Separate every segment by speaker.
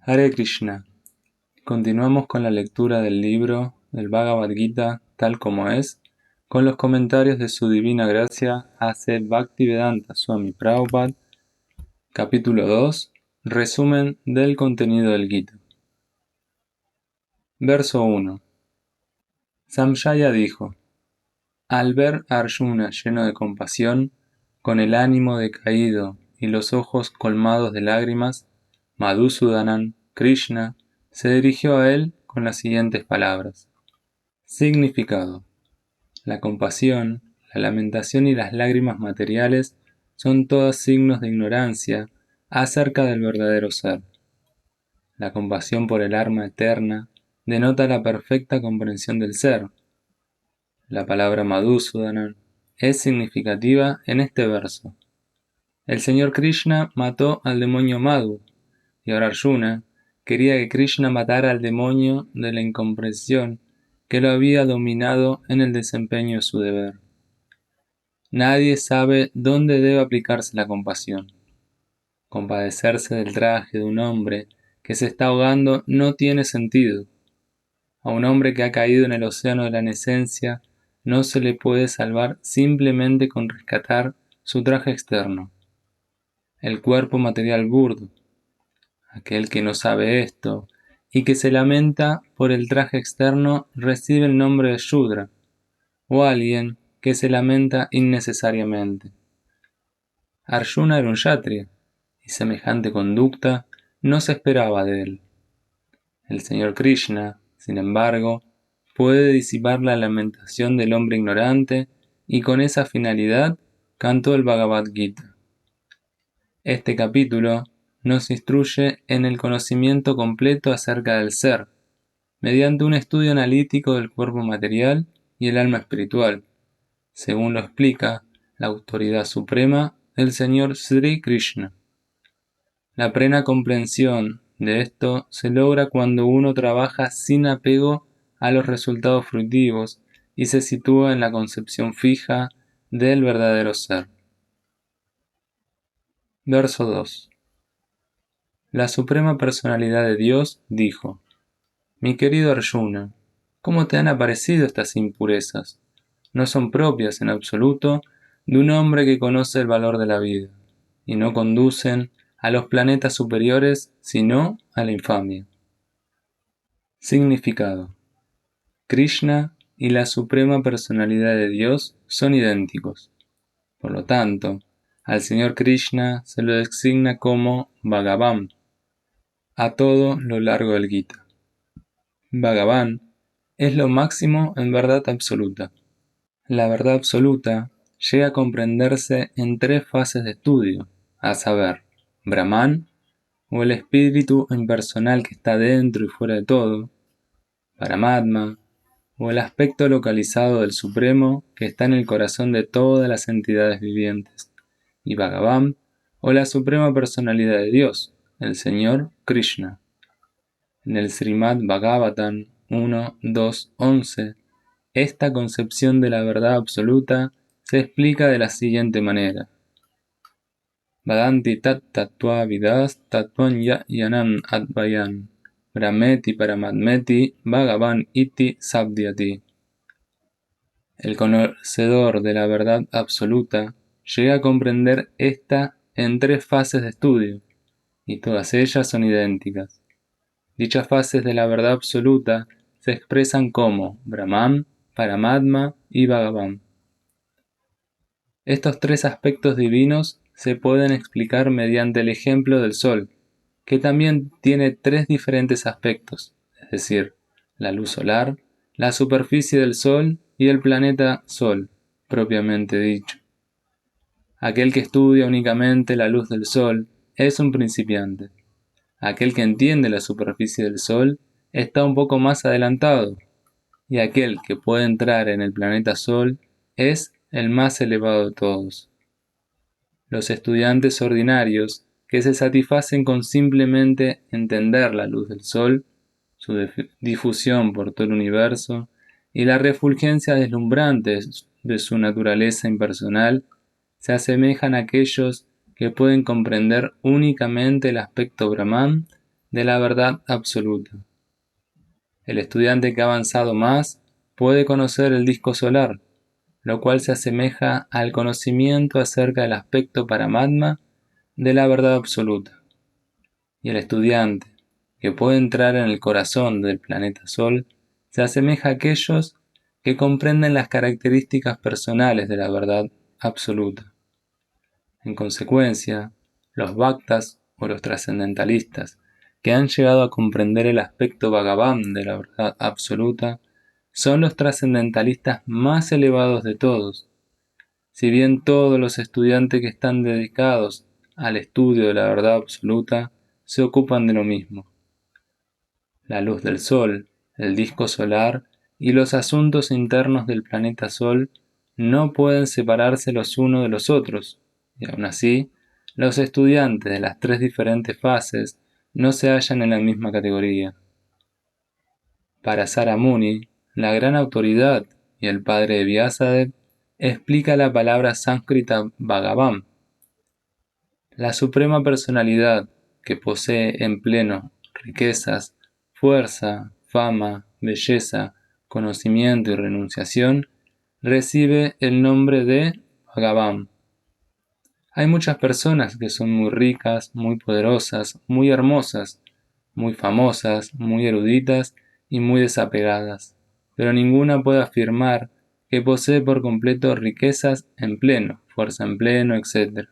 Speaker 1: Hare Krishna. Continuamos con la lectura del libro del Bhagavad Gita tal como es, con los comentarios de su divina gracia A.C. Bhaktivedanta Swami Prabhupada, capítulo 2, resumen del contenido del Gita. Verso 1. Samjaya dijo: al ver a Arjuna lleno de compasión, con el ánimo decaído y los ojos colmados de lágrimas, Madhusudanan, Krishna, se dirigió a él con las siguientes palabras. Significado: la compasión, la lamentación y las lágrimas materiales son todos signos de ignorancia acerca del verdadero ser. La compasión por el alma eterna denota la perfecta comprensión del ser. La palabra Madhusudanan es significativa en este verso. El señor Krishna mató al demonio Madhu, y ahora Arjuna quería que Krishna matara al demonio de la incomprensión que lo había dominado en el desempeño de su deber. Nadie sabe dónde debe aplicarse la compasión. Compadecerse del traje de un hombre que se está ahogando no tiene sentido. A un hombre que ha caído en el océano de la nesencia no se le puede salvar simplemente con rescatar su traje externo, el cuerpo material burdo. Aquel que no sabe esto y que se lamenta por el traje externo recibe el nombre de Shudra, o alguien que se lamenta innecesariamente. Arjuna era un kshatriya, y semejante conducta no se esperaba de él. El señor Krishna, sin embargo, puede disipar la lamentación del hombre ignorante y con esa finalidad cantó el Bhagavad Gita. Este capítulo nos instruye en el conocimiento completo acerca del ser, mediante un estudio analítico del cuerpo material y el alma espiritual, según lo explica la autoridad suprema del señor Sri Krishna. La plena comprensión de esto se logra cuando uno trabaja sin apego a los resultados fruitivos y se sitúa en la concepción fija del verdadero ser. Verso 2. La Suprema Personalidad de Dios dijo: mi querido Arjuna, ¿cómo te han aparecido estas impurezas? No son propias en absoluto de un hombre que conoce el valor de la vida, y no conducen a los planetas superiores, sino a la infamia. Significado: Krishna y la Suprema Personalidad de Dios son idénticos. Por lo tanto, al señor Krishna se lo designa como Bhagavan a todo lo largo del Gita. Bhagavan es lo máximo en verdad absoluta. La verdad absoluta llega a comprenderse en tres fases de estudio, a saber, Brahman, o el espíritu impersonal que está dentro y fuera de todo, Paramatma, o el aspecto localizado del Supremo que está en el corazón de todas las entidades vivientes, y Bhagavan, o la Suprema Personalidad de Dios, el Señor Krishna. En el Srimad Bhagavatam 1.2.11, esta concepción de la verdad absoluta se explica de la siguiente manera. Vadanti tat tattva vidas tattvam yanam advayan brahmeti paramatmeti bhagavan iti sabdyati. El conocedor de la verdad absoluta llega a comprender esta en tres fases de estudio, y todas ellas son idénticas. Dichas fases de la verdad absoluta se expresan como Brahman, Paramatma y Bhagavan. Estos tres aspectos divinos se pueden explicar mediante el ejemplo del Sol, que también tiene tres diferentes aspectos, es decir, la luz solar, la superficie del Sol y el planeta Sol, propiamente dicho. Aquel que estudia únicamente la luz del Sol es un principiante. Aquel que entiende la superficie del Sol está un poco más adelantado, y aquel que puede entrar en el planeta Sol es el más elevado de todos. Los estudiantes ordinarios que se satisfacen con simplemente entender la luz del Sol, su difusión por todo el universo y la refulgencia deslumbrante de su naturaleza impersonal, se asemejan a aquellos que pueden comprender únicamente el aspecto Brahman de la verdad absoluta. El estudiante que ha avanzado más puede conocer el disco solar, lo cual se asemeja al conocimiento acerca del aspecto Paramatma de la verdad absoluta. Y el estudiante que puede entrar en el corazón del planeta Sol se asemeja a aquellos que comprenden las características personales de la verdad absoluta. En consecuencia, los bhaktas o los trascendentalistas que han llegado a comprender el aspecto Bhagavan de la verdad absoluta son los trascendentalistas más elevados de todos. Si bien todos los estudiantes que están dedicados al estudio de la verdad absoluta se ocupan de lo mismo. La luz del Sol, el disco solar y los asuntos internos del planeta Sol no pueden separarse los unos de los otros, y aun así, los estudiantes de las tres diferentes fases no se hallan en la misma categoría. Para Saramuni, la gran autoridad y el padre de Vyasadeva, explica la palabra sánscrita Bhagavan. La suprema personalidad, que posee en pleno riquezas, fuerza, fama, belleza, conocimiento y renunciación, recibe el nombre de Bhagavan. Hay muchas personas que son muy ricas, muy poderosas, muy hermosas, muy famosas, muy eruditas y muy desapegadas, pero ninguna puede afirmar que posee por completo riquezas en pleno, fuerza en pleno, etc.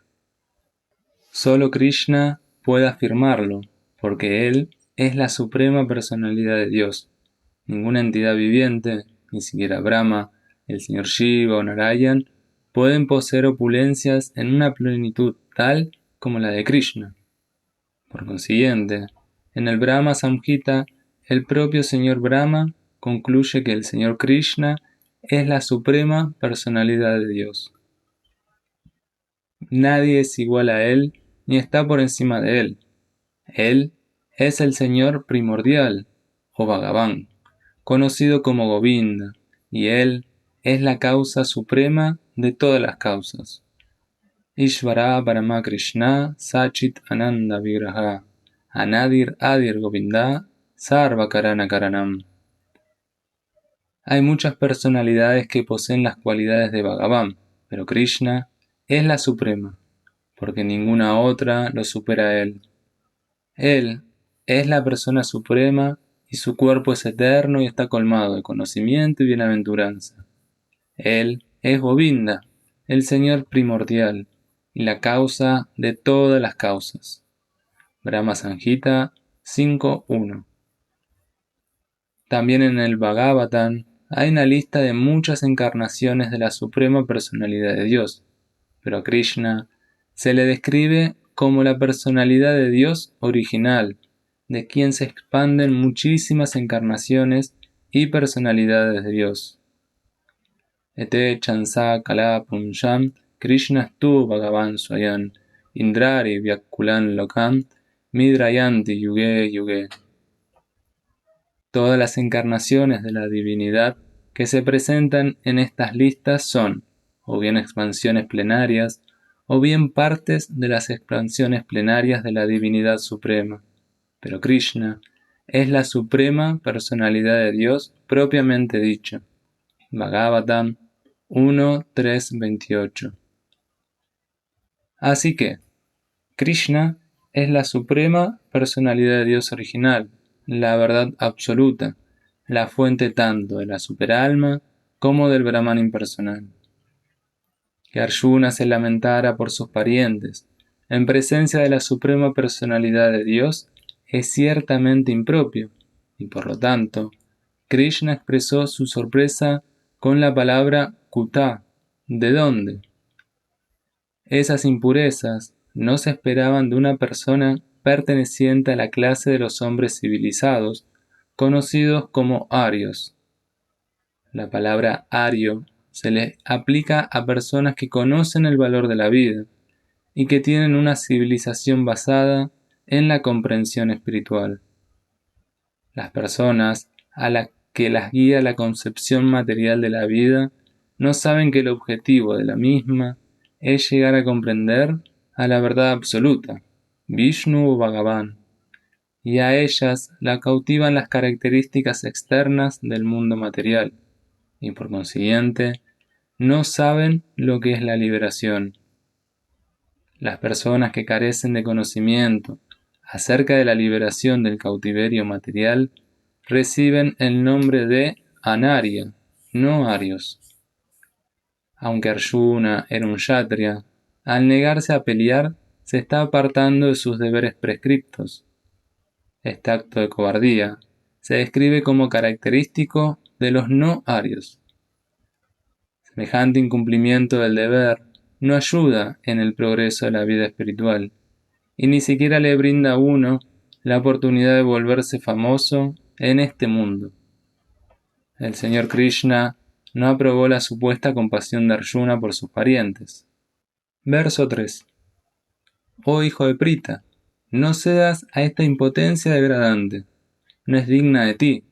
Speaker 1: Solo Krishna puede afirmarlo, porque Él es la suprema personalidad de Dios. Ninguna entidad viviente, ni siquiera Brahma, el señor Shiva o Narayan, pueden poseer opulencias en una plenitud tal como la de Krishna. Por consiguiente, en el Brahma Samhita, el propio señor Brahma concluye que el señor Krishna es la suprema personalidad de Dios. Nadie es igual a Él ni está por encima de Él. Él es el Señor primordial, o Bhagavan, conocido como Govinda, y Él es la causa suprema de todas las causas. Ishvara Parama Krishna Sachit Ananda Vigraha Anadir Adir Govinda Sarva Karana Karanam. Hay muchas personalidades que poseen las cualidades de Bhagavan, pero Krishna es la suprema, porque ninguna otra lo supera a Él. Él es la persona suprema y su cuerpo es eterno y está colmado de conocimiento y bienaventuranza. Él es Govinda, el Señor primordial y la causa de todas las causas. Brahma Samhita 5.1. También en el Bhagavatam hay una lista de muchas encarnaciones de la suprema personalidad de Dios, pero a Krishna se le describe como la personalidad de Dios original, de quien se expanden muchísimas encarnaciones y personalidades de Dios. Ete chansa kala punjam Krishnastu Bhagavan Swayam Indrari Vyakulan Lokam Midrayanti Yuge Yuge. Todas las encarnaciones de la divinidad que se presentan en estas listas son, o bien expansiones plenarias, o bien partes de las expansiones plenarias de la divinidad suprema. Pero Krishna es la suprema personalidad de Dios propiamente dicho. Bhagavatam 1.3.28. Así que, Krishna es la suprema personalidad de Dios original, la verdad absoluta, la fuente tanto de la superalma como del Brahman impersonal. Que Arjuna se lamentara por sus parientes en presencia de la suprema personalidad de Dios es ciertamente impropio, y por lo tanto, Krishna expresó su sorpresa con la palabra Kuta, ¿de dónde? Esas impurezas no se esperaban de una persona perteneciente a la clase de los hombres civilizados, conocidos como arios. La palabra ario se le aplica a personas que conocen el valor de la vida y que tienen una civilización basada en la comprensión espiritual. Las personas a las que las guía la concepción material de la vida no saben que el objetivo de la misma es llegar a comprender a la verdad absoluta, Vishnu o Bhagavan. y a ellas la cautivan las características externas del mundo material, y por consiguiente no saben lo que es la liberación. Las personas que carecen de conocimiento acerca de la liberación del cautiverio material reciben el nombre de Anarya, no Arios. Aunque Arjuna era un kshatriya, al negarse a pelear se está apartando de sus deberes prescriptos. Este acto de cobardía se describe como característico de los no arios. Semejante incumplimiento del deber no ayuda en el progreso de la vida espiritual y ni siquiera le brinda a uno la oportunidad de volverse famoso en este mundo. El Señor Krishna no aprobó la supuesta compasión de Arjuna por sus parientes. Verso 3. Oh hijo de Prita, no cedas a esta impotencia degradante, no es digna de ti.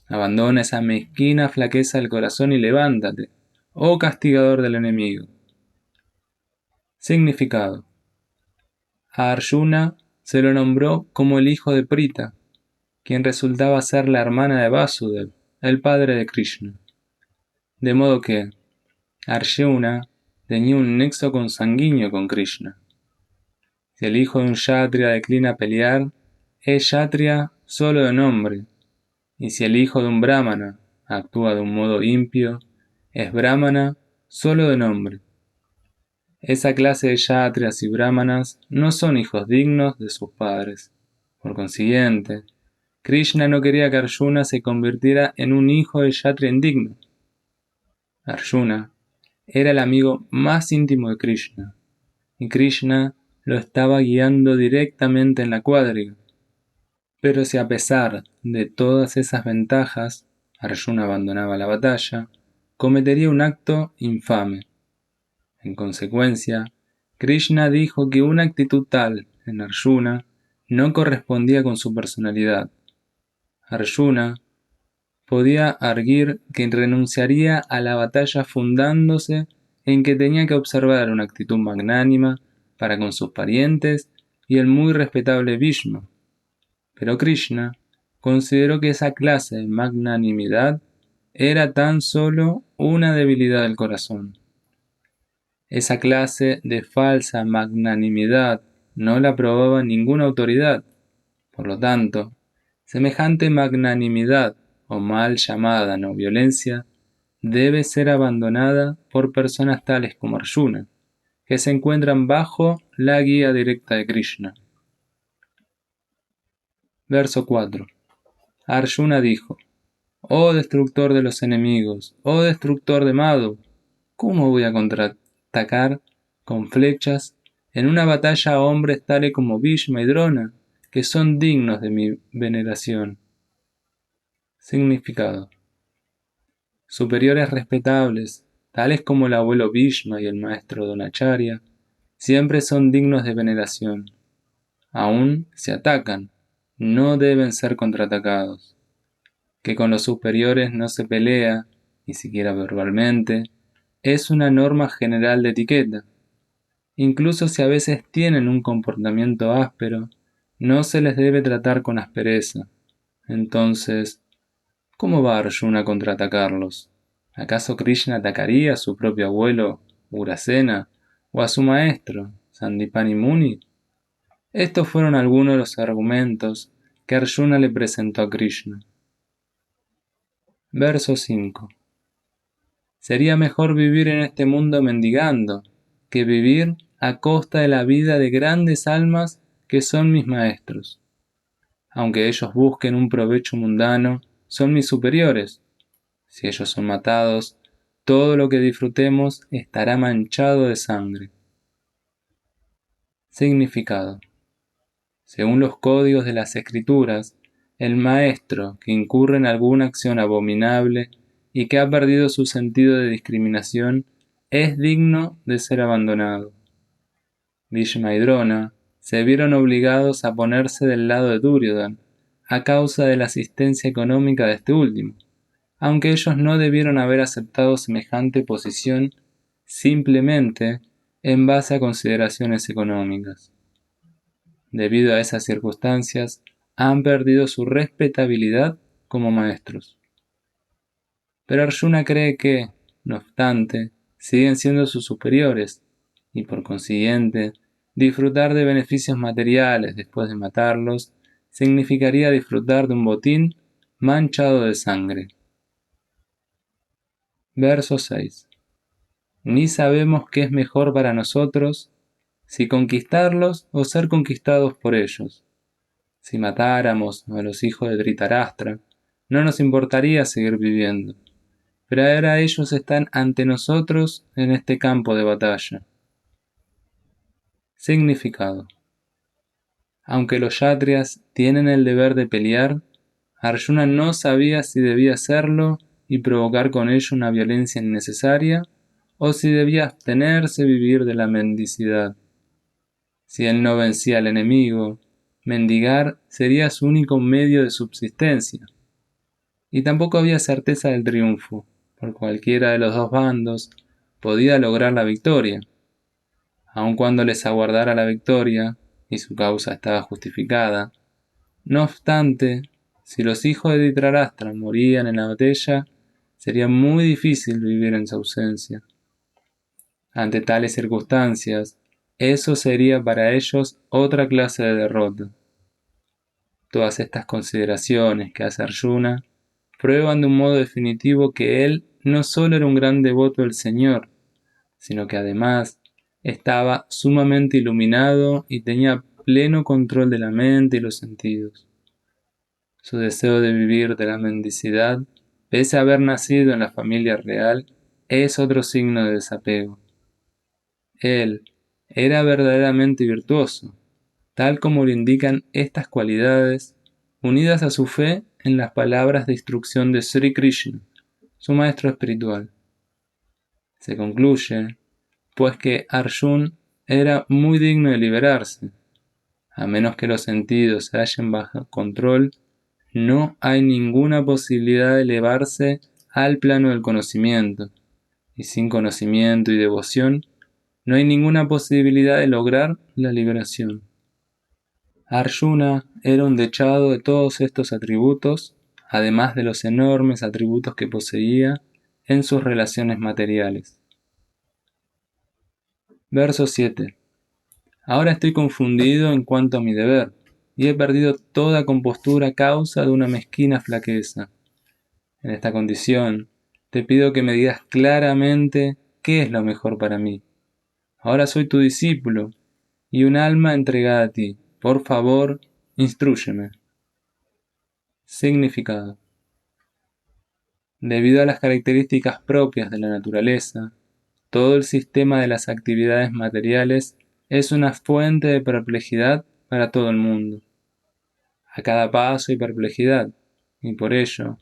Speaker 1: Abandona esa mezquina flaqueza del corazón y levántate, oh castigador del enemigo. Significado. A Arjuna se lo nombró como el hijo de Prita, quien resultaba ser la hermana de Vasudev, el padre de Krishna. De modo que Arjuna tenía un nexo consanguíneo con Krishna. Si el hijo de un kshatriya declina pelear, es kshatriya solo de nombre, y si el hijo de un brahmana actúa de un modo impío, es brahmana solo de nombre. Esa clase de kshatriyas y brahmanas no son hijos dignos de sus padres. Por consiguiente, Krishna no quería que Arjuna se convirtiera en un hijo de kshatriya indigno. Arjuna era el amigo más íntimo de Krishna, y Krishna lo estaba guiando directamente en la cuadriga. Pero si a pesar de todas esas ventajas, Arjuna abandonaba la batalla, cometería un acto infame. En consecuencia, Krishna dijo que una actitud tal en Arjuna no correspondía con su personalidad. Arjuna podía arguir que renunciaría a la batalla fundándose en que tenía que observar una actitud magnánima para con sus parientes y el muy respetable Bhishma. Pero Krishna consideró que esa clase de magnanimidad era tan solo una debilidad del corazón. Esa clase de falsa magnanimidad no la aprobaba ninguna autoridad. Por lo tanto, semejante magnanimidad, o mal llamada no violencia, debe ser abandonada por personas tales como Arjuna, que se encuentran bajo la guía directa de Krishna. Verso 4. Arjuna dijo: Oh destructor de los enemigos, oh destructor de Madhu, ¿cómo voy a contraatacar con flechas en una batalla a hombres tales como Bhishma y Drona, que son dignos de mi veneración? Significado. Superiores respetables, tales como el abuelo Bhishma y el maestro Dronacharya, siempre son dignos de veneración. Aún si atacan, no deben ser contraatacados. Que con los superiores no se pelea, ni siquiera verbalmente, es una norma general de etiqueta. Incluso si a veces tienen un comportamiento áspero, no se les debe tratar con aspereza. Entonces, ¿cómo va Arjuna a contraatacarlos? ¿Acaso Krishna atacaría a su propio abuelo, Ugrasena, o a su maestro, Sandipani Muni? Estos fueron algunos de los argumentos que Arjuna le presentó a Krishna. Verso 5. Sería mejor vivir en este mundo mendigando que vivir a costa de la vida de grandes almas que son mis maestros. Aunque ellos busquen un provecho mundano, son mis superiores. Si ellos son matados, todo lo que disfrutemos estará manchado de sangre. Significado. Según los códigos de las Escrituras, el maestro que incurre en alguna acción abominable y que ha perdido su sentido de discriminación es digno de ser abandonado. Bhishma y Drona se vieron obligados a ponerse del lado de Duryodhana a causa de la asistencia económica de este último, aunque ellos no debieron haber aceptado semejante posición simplemente en base a consideraciones económicas. Debido a esas circunstancias, han perdido su respetabilidad como maestros. Pero Arjuna cree que, no obstante, siguen siendo sus superiores, y por consiguiente, disfrutar de beneficios materiales después de matarlos significaría disfrutar de un botín manchado de sangre. Verso 6. Ni sabemos qué es mejor para nosotros, si conquistarlos o ser conquistados por ellos. Si matáramos a los hijos de Dhritarashtra, no nos importaría seguir viviendo, pero ahora ellos están ante nosotros en este campo de batalla. Significado. Aunque los kshatriyas tienen el deber de pelear, Arjuna no sabía si debía hacerlo y provocar con ello una violencia innecesaria, o si debía abstenerse y vivir de la mendicidad. Si él no vencía al enemigo, mendigar sería su único medio de subsistencia. Y tampoco había certeza del triunfo, por cualquiera de los dos bandos podía lograr la victoria. Aun cuando les aguardara la victoria, y su causa estaba justificada, no obstante, si los hijos de Dhritarashtra morían en la batalla, sería muy difícil vivir en su ausencia. Ante tales circunstancias, eso sería para ellos otra clase de derrota. Todas estas consideraciones que hace Arjuna prueban de un modo definitivo que él no solo era un gran devoto del Señor, sino que además estaba sumamente iluminado y tenía pleno control de la mente y los sentidos. Su deseo de vivir de la mendicidad, pese a haber nacido en la familia real, es otro signo de desapego. Él era verdaderamente virtuoso, tal como lo indican estas cualidades, unidas a su fe en las palabras de instrucción de Sri Krishna, su maestro espiritual. Se concluye, pues, que Arjuna era muy digno de liberarse. A menos que los sentidos se hallen bajo control, no hay ninguna posibilidad de elevarse al plano del conocimiento, y sin conocimiento y devoción, no hay ninguna posibilidad de lograr la liberación. Arjuna era un dechado de todos estos atributos, además de los enormes atributos que poseía en sus relaciones materiales. Verso 7. Ahora estoy confundido en cuanto a mi deber, y he perdido toda compostura a causa de una mezquina flaqueza. En esta condición, te pido que me digas claramente qué es lo mejor para mí. Ahora soy tu discípulo y un alma entregada a ti. Por favor, instrúyeme. Significado. Debido a las características propias de la naturaleza, todo el sistema de las actividades materiales es una fuente de perplejidad para todo el mundo. A cada paso hay perplejidad, y por ello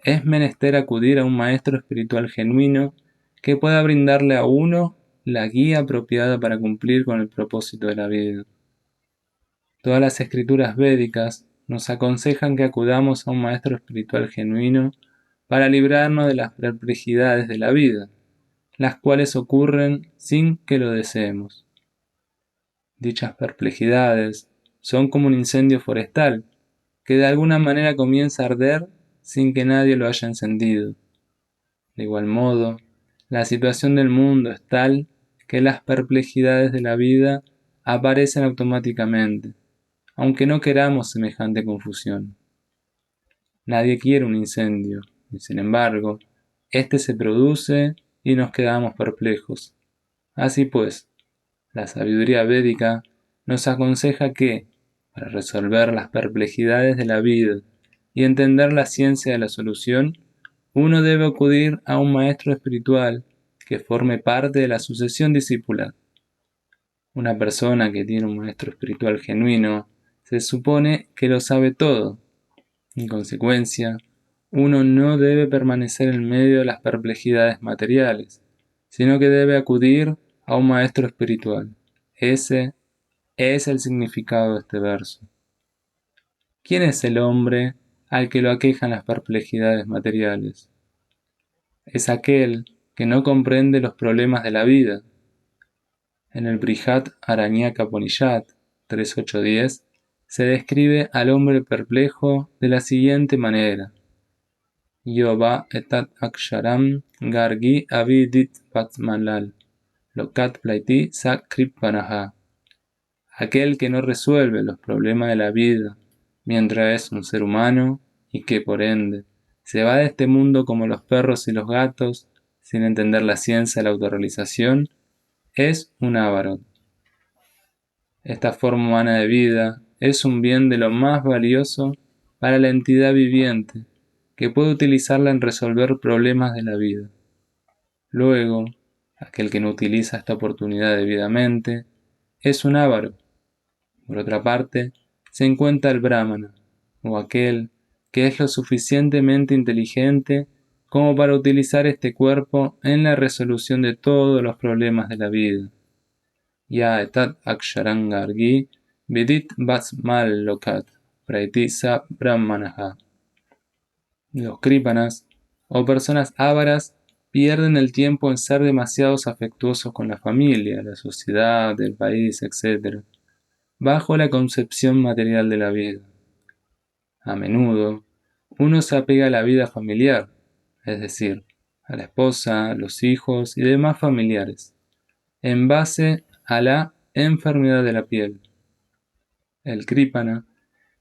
Speaker 1: es menester acudir a un maestro espiritual genuino que pueda brindarle a uno la guía apropiada para cumplir con el propósito de la vida. Todas las escrituras védicas nos aconsejan que acudamos a un maestro espiritual genuino para librarnos de las perplejidades de la vida, las cuales ocurren sin que lo deseemos. Dichas perplejidades son como un incendio forestal que de alguna manera comienza a arder sin que nadie lo haya encendido. De igual modo, la situación del mundo es tal que las perplejidades de la vida aparecen automáticamente, aunque no queramos semejante confusión. Nadie quiere un incendio, y sin embargo, éste se produce y nos quedamos perplejos. Así pues, la sabiduría védica nos aconseja que, para resolver las perplejidades de la vida y entender la ciencia de la solución, uno debe acudir a un maestro espiritual que forme parte de la sucesión discipular. Una persona que tiene un maestro espiritual genuino se supone que lo sabe todo. En consecuencia, uno no debe permanecer en medio de las perplejidades materiales, sino que debe acudir a un maestro espiritual. Ese es el significado de este verso. ¿Quién es el hombre al que lo aquejan las perplejidades materiales? Es aquel que no comprende los problemas de la vida. En el Brihat Aranyaka Upanishad 3.8.10 se describe al hombre perplejo de la siguiente manera: Yoba etat aksharam gargi avidit patmalal, lokat plaiti sa kripanaha. Aquel que no resuelve los problemas de la vida mientras es un ser humano y que, por ende, se va de este mundo como los perros y los gatos sin entender la ciencia de la autorrealización, es un avaro. Esta forma humana de vida es un bien de lo más valioso para la entidad viviente, que puede utilizarla en resolver problemas de la vida. Luego, aquel que no utiliza esta oportunidad debidamente es un avaro. Por otra parte, se encuentra el brahmana, o aquel que es lo suficientemente inteligente como para utilizar este cuerpo en la resolución de todos los problemas de la vida. Ya etat aksharangargi vidit basmal lokat praitisa brahmanaha. Los krípanas, o personas ávaras, pierden el tiempo en ser demasiados afectuosos con la familia, la sociedad, el país, etc., bajo la concepción material de la vida. A menudo, uno se apega a la vida familiar, es decir, a la esposa, los hijos y demás familiares, en base a la enfermedad de la piel. El krípana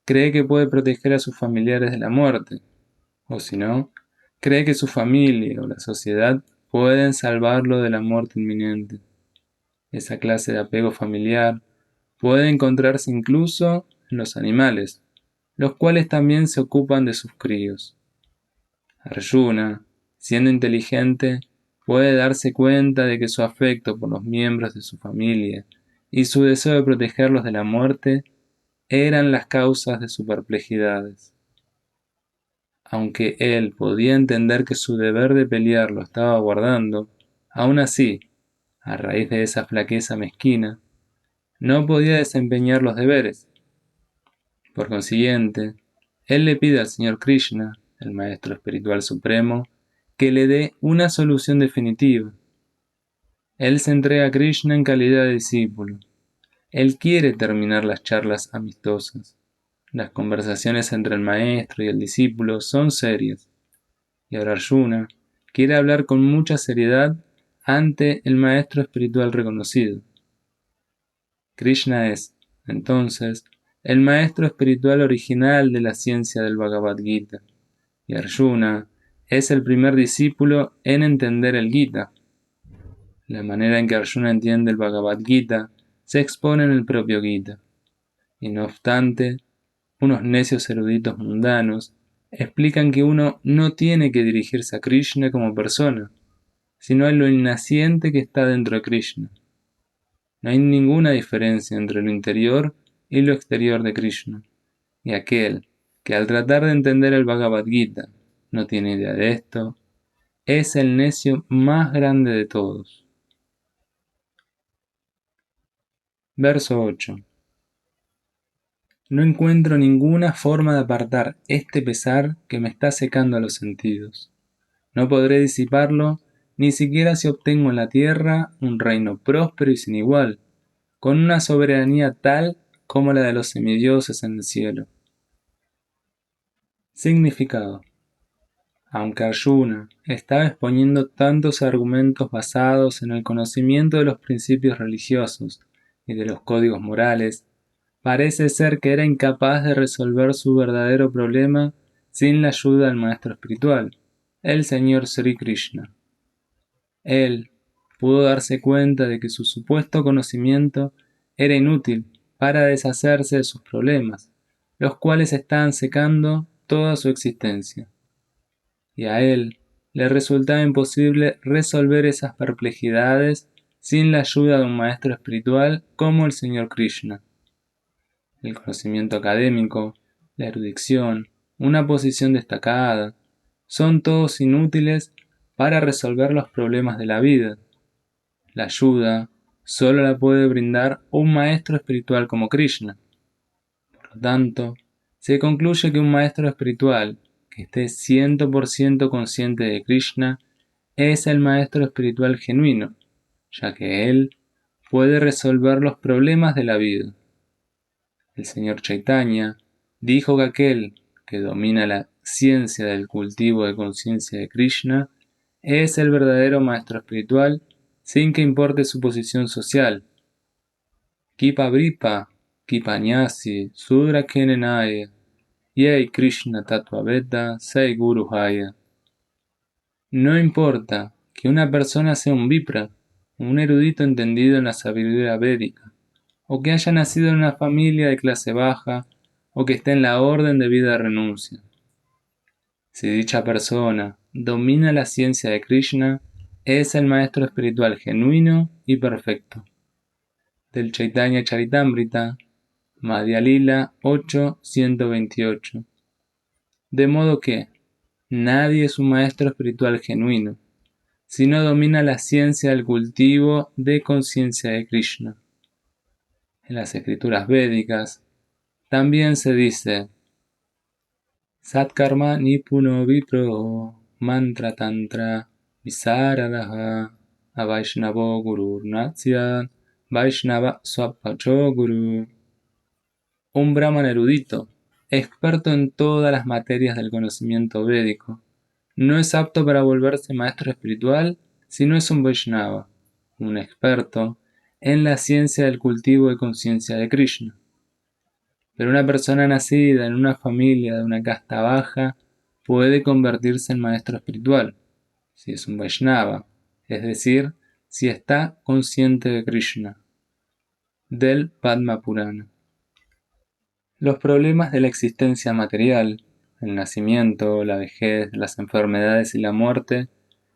Speaker 1: cree que puede proteger a sus familiares de la muerte, o si no, cree que su familia o la sociedad pueden salvarlo de la muerte inminente. Esa clase de apego familiar puede encontrarse incluso en los animales, los cuales también se ocupan de sus críos. Arjuna, siendo inteligente, puede darse cuenta de que su afecto por los miembros de su familia y su deseo de protegerlos de la muerte eran las causas de sus perplejidades. Aunque él podía entender que su deber de pelear lo estaba guardando, aún así, a raíz de esa flaqueza mezquina, no podía desempeñar los deberes. Por consiguiente, él le pide al Señor Krishna, el Maestro Espiritual Supremo, que le dé una solución definitiva. Él se entrega a Krishna en calidad de discípulo. Él quiere terminar las charlas amistosas. Las conversaciones entre el maestro y el discípulo son serias. Y ahora Arjuna quiere hablar con mucha seriedad ante el maestro espiritual reconocido. Krishna es, entonces, el maestro espiritual original de la ciencia del Bhagavad Gita, y Arjuna es el primer discípulo en entender el Gita. La manera en que Arjuna entiende el Bhagavad Gita se expone en el propio Gita, y no obstante, unos necios eruditos mundanos explican que uno no tiene que dirigirse a Krishna como persona, sino a lo innaciente que está dentro de Krishna. No hay ninguna diferencia entre lo interior y lo exterior de Krishna, y aquel que al tratar de entender el Bhagavad Gita no tiene idea de esto, es el necio más grande de todos. Verso 8. No encuentro ninguna forma de apartar este pesar que me está secando a los sentidos. No podré disiparlo ni siquiera si obtengo en la tierra un reino próspero y sin igual, con una soberanía tal como la de los semidioses en el cielo. Significado. Aunque Arjuna estaba exponiendo tantos argumentos basados en el conocimiento de los principios religiosos y de los códigos morales, parece ser que era incapaz de resolver su verdadero problema sin la ayuda del maestro espiritual, el señor Sri Krishna. Él pudo darse cuenta de que su supuesto conocimiento era inútil para deshacerse de sus problemas, los cuales estaban secando toda su existencia. Y a él le resultaba imposible resolver esas perplejidades sin la ayuda de un maestro espiritual como el señor Krishna. El conocimiento académico, la erudición, una posición destacada, son todos inútiles para resolver los problemas de la vida. La ayuda solo la puede brindar un maestro espiritual como Krishna. Por lo tanto, se concluye que un maestro espiritual que esté 100% consciente de Krishna es el maestro espiritual genuino, ya que él puede resolver los problemas de la vida. El señor Chaitanya dijo que aquel que domina la ciencia del cultivo de conciencia de Krishna es el verdadero maestro espiritual sin que importe su posición social. Kipa Bripa, Kipa Nyasi, Sudra Kenenaya, Yei Krishna Tattva Veda, Sei Guru Haya. No importa que una persona sea un vipra, un erudito entendido en la sabiduría védica, o que haya nacido en una familia de clase baja, o que esté en la orden de vida de renuncia. Si dicha persona domina la ciencia de Krishna, es el maestro espiritual genuino y perfecto. Del Chaitanya Charitamrita, Madhya Lila 8.128. De modo que nadie es un maestro espiritual genuino, si no domina la ciencia del cultivo de conciencia de Krishna. En las escrituras védicas también se dice Satkarma Nipuno Vipro Mantra Tantra Visaradaha Avaishnavo Guru Natsya Vaishnava Swapacho Guru. Un brahman erudito, experto en todas las materias del conocimiento védico, no es apto para volverse maestro espiritual si no es un Vaishnava, un experto en la ciencia del cultivo de conciencia de Krishna. Pero una persona nacida en una familia de una casta baja puede convertirse en maestro espiritual, si es un Vaishnava, es decir, si está consciente de Krishna. Del Padma Purana. Los problemas de la existencia material, el nacimiento, la vejez, las enfermedades y la muerte,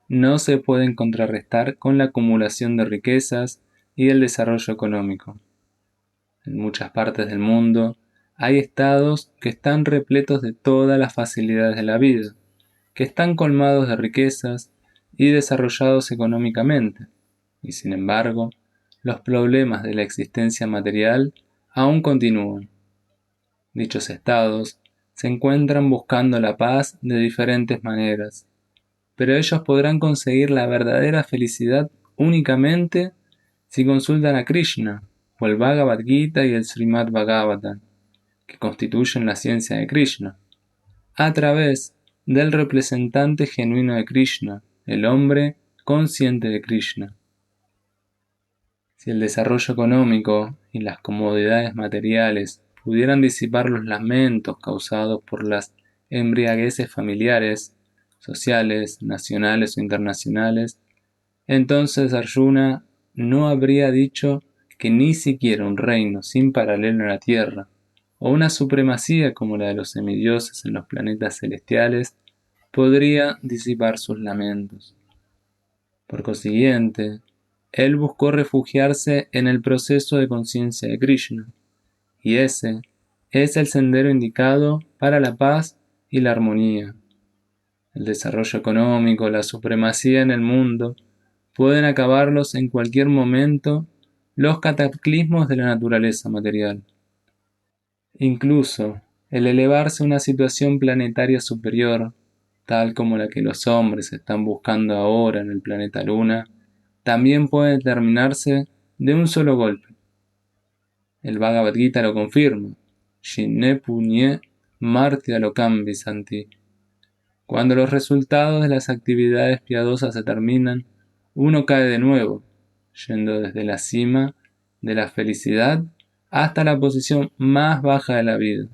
Speaker 1: no se pueden contrarrestar con la acumulación de riquezas y el desarrollo económico. En muchas partes del mundo hay estados que están repletos de todas las facilidades de la vida, que están colmados de riquezas y desarrollados económicamente, y sin embargo, los problemas de la existencia material aún continúan. Dichos estados se encuentran buscando la paz de diferentes maneras, pero ellos podrán conseguir la verdadera felicidad únicamente si consultan a Krishna, o el Bhagavad Gita y el Srimad Bhagavatam, que constituyen la ciencia de Krishna, a través del representante genuino de Krishna, el hombre consciente de Krishna. Si el desarrollo económico y las comodidades materiales pudieran disipar los lamentos causados por las embriagueces familiares, sociales, nacionales o internacionales, entonces Arjuna no habría dicho que ni siquiera un reino sin paralelo en la tierra, o una supremacía como la de los semidioses en los planetas celestiales, podría disipar sus lamentos. Por consiguiente, él buscó refugiarse en el proceso de conciencia de Krishna, y ese es el sendero indicado para la paz y la armonía. El desarrollo económico, la supremacía en el mundo, pueden acabarlos en cualquier momento los cataclismos de la naturaleza material. Incluso el elevarse a una situación planetaria superior, tal como la que los hombres están buscando ahora en el planeta Luna, también puede terminarse de un solo golpe. El Bhagavad Gita lo confirma. Shinne punye martya lokam visanti. Cuando los resultados de las actividades piadosas se terminan, uno cae de nuevo, yendo desde la cima de la felicidad hasta la posición más baja de la vida.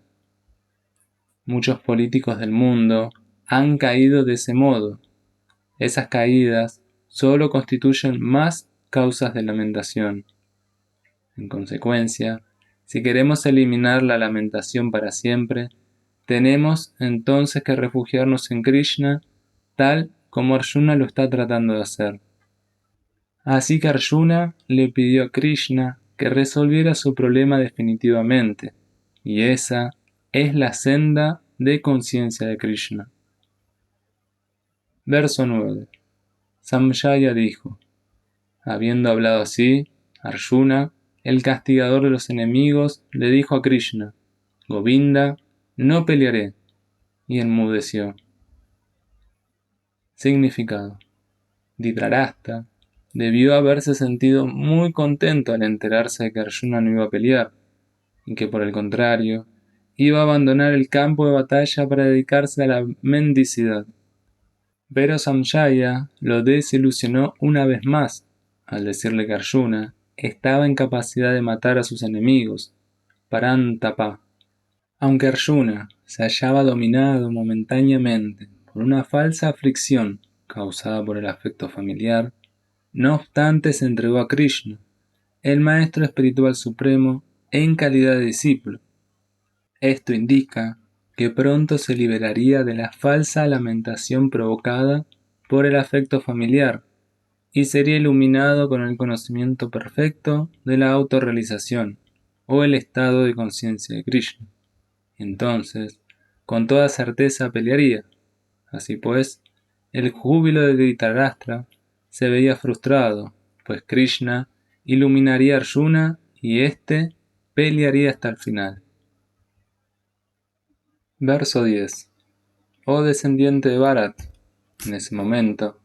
Speaker 1: Muchos políticos del mundo han caído de ese modo. Esas caídas solo constituyen más causas de lamentación. En consecuencia, si queremos eliminar la lamentación para siempre, tenemos entonces que refugiarnos en Krishna, tal como Arjuna lo está tratando de hacer. Así que Arjuna le pidió a Krishna que resolviera su problema definitivamente, y esa es la senda de conciencia de Krishna. Verso 9. Samjaya dijo: habiendo hablado así, Arjuna, el castigador de los enemigos, le dijo a Krishna: Govinda, no pelearé, y enmudeció. Significado: Dhritarashtra debió haberse sentido muy contento al enterarse de que Arjuna no iba a pelear, y que por el contrario iba a abandonar el campo de batalla para dedicarse a la mendicidad. Pero Samjaya lo desilusionó una vez más al decirle que Arjuna estaba en capacidad de matar a sus enemigos, Parantapa. Aunque Arjuna se hallaba dominado momentáneamente por una falsa aflicción causada por el afecto familiar, no obstante se entregó a Krishna, el Maestro Espiritual Supremo, en calidad de discípulo. Esto indica que pronto se liberaría de la falsa lamentación provocada por el afecto familiar y sería iluminado con el conocimiento perfecto de la autorrealización o el estado de conciencia de Krishna. Entonces, con toda certeza pelearía. Así pues, el júbilo de Dhritarashtra se veía frustrado, pues Krishna iluminaría a Arjuna y éste pelearía hasta el final. Verso 10. Oh descendiente de Bharat. En ese momento,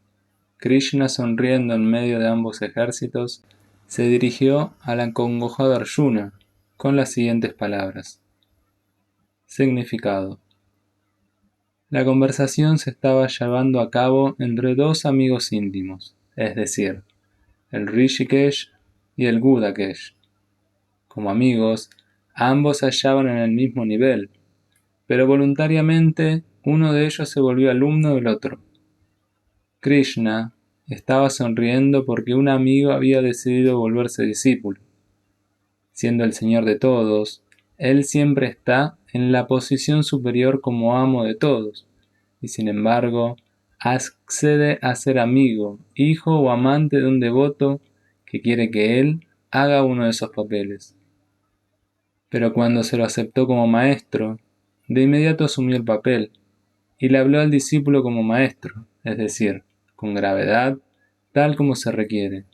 Speaker 1: Krishna, sonriendo en medio de ambos ejércitos, se dirigió al acongojado Arjuna con las siguientes palabras. Significado. La conversación se estaba llevando a cabo entre dos amigos íntimos, es decir, el Rishikesh y el Gudakesh. Como amigos, ambos se hallaban en el mismo nivel, pero voluntariamente uno de ellos se volvió alumno del otro. Krishna estaba sonriendo porque un amigo había decidido volverse discípulo. Siendo el Señor de todos, Él siempre está en la posición superior como amo de todos, y sin embargo, accede a ser amigo, hijo o amante de un devoto que quiere que Él haga uno de esos papeles. Pero cuando se lo aceptó como maestro, de inmediato asumió el papel, y le habló al discípulo como maestro, es decir, con gravedad, tal como se requiere.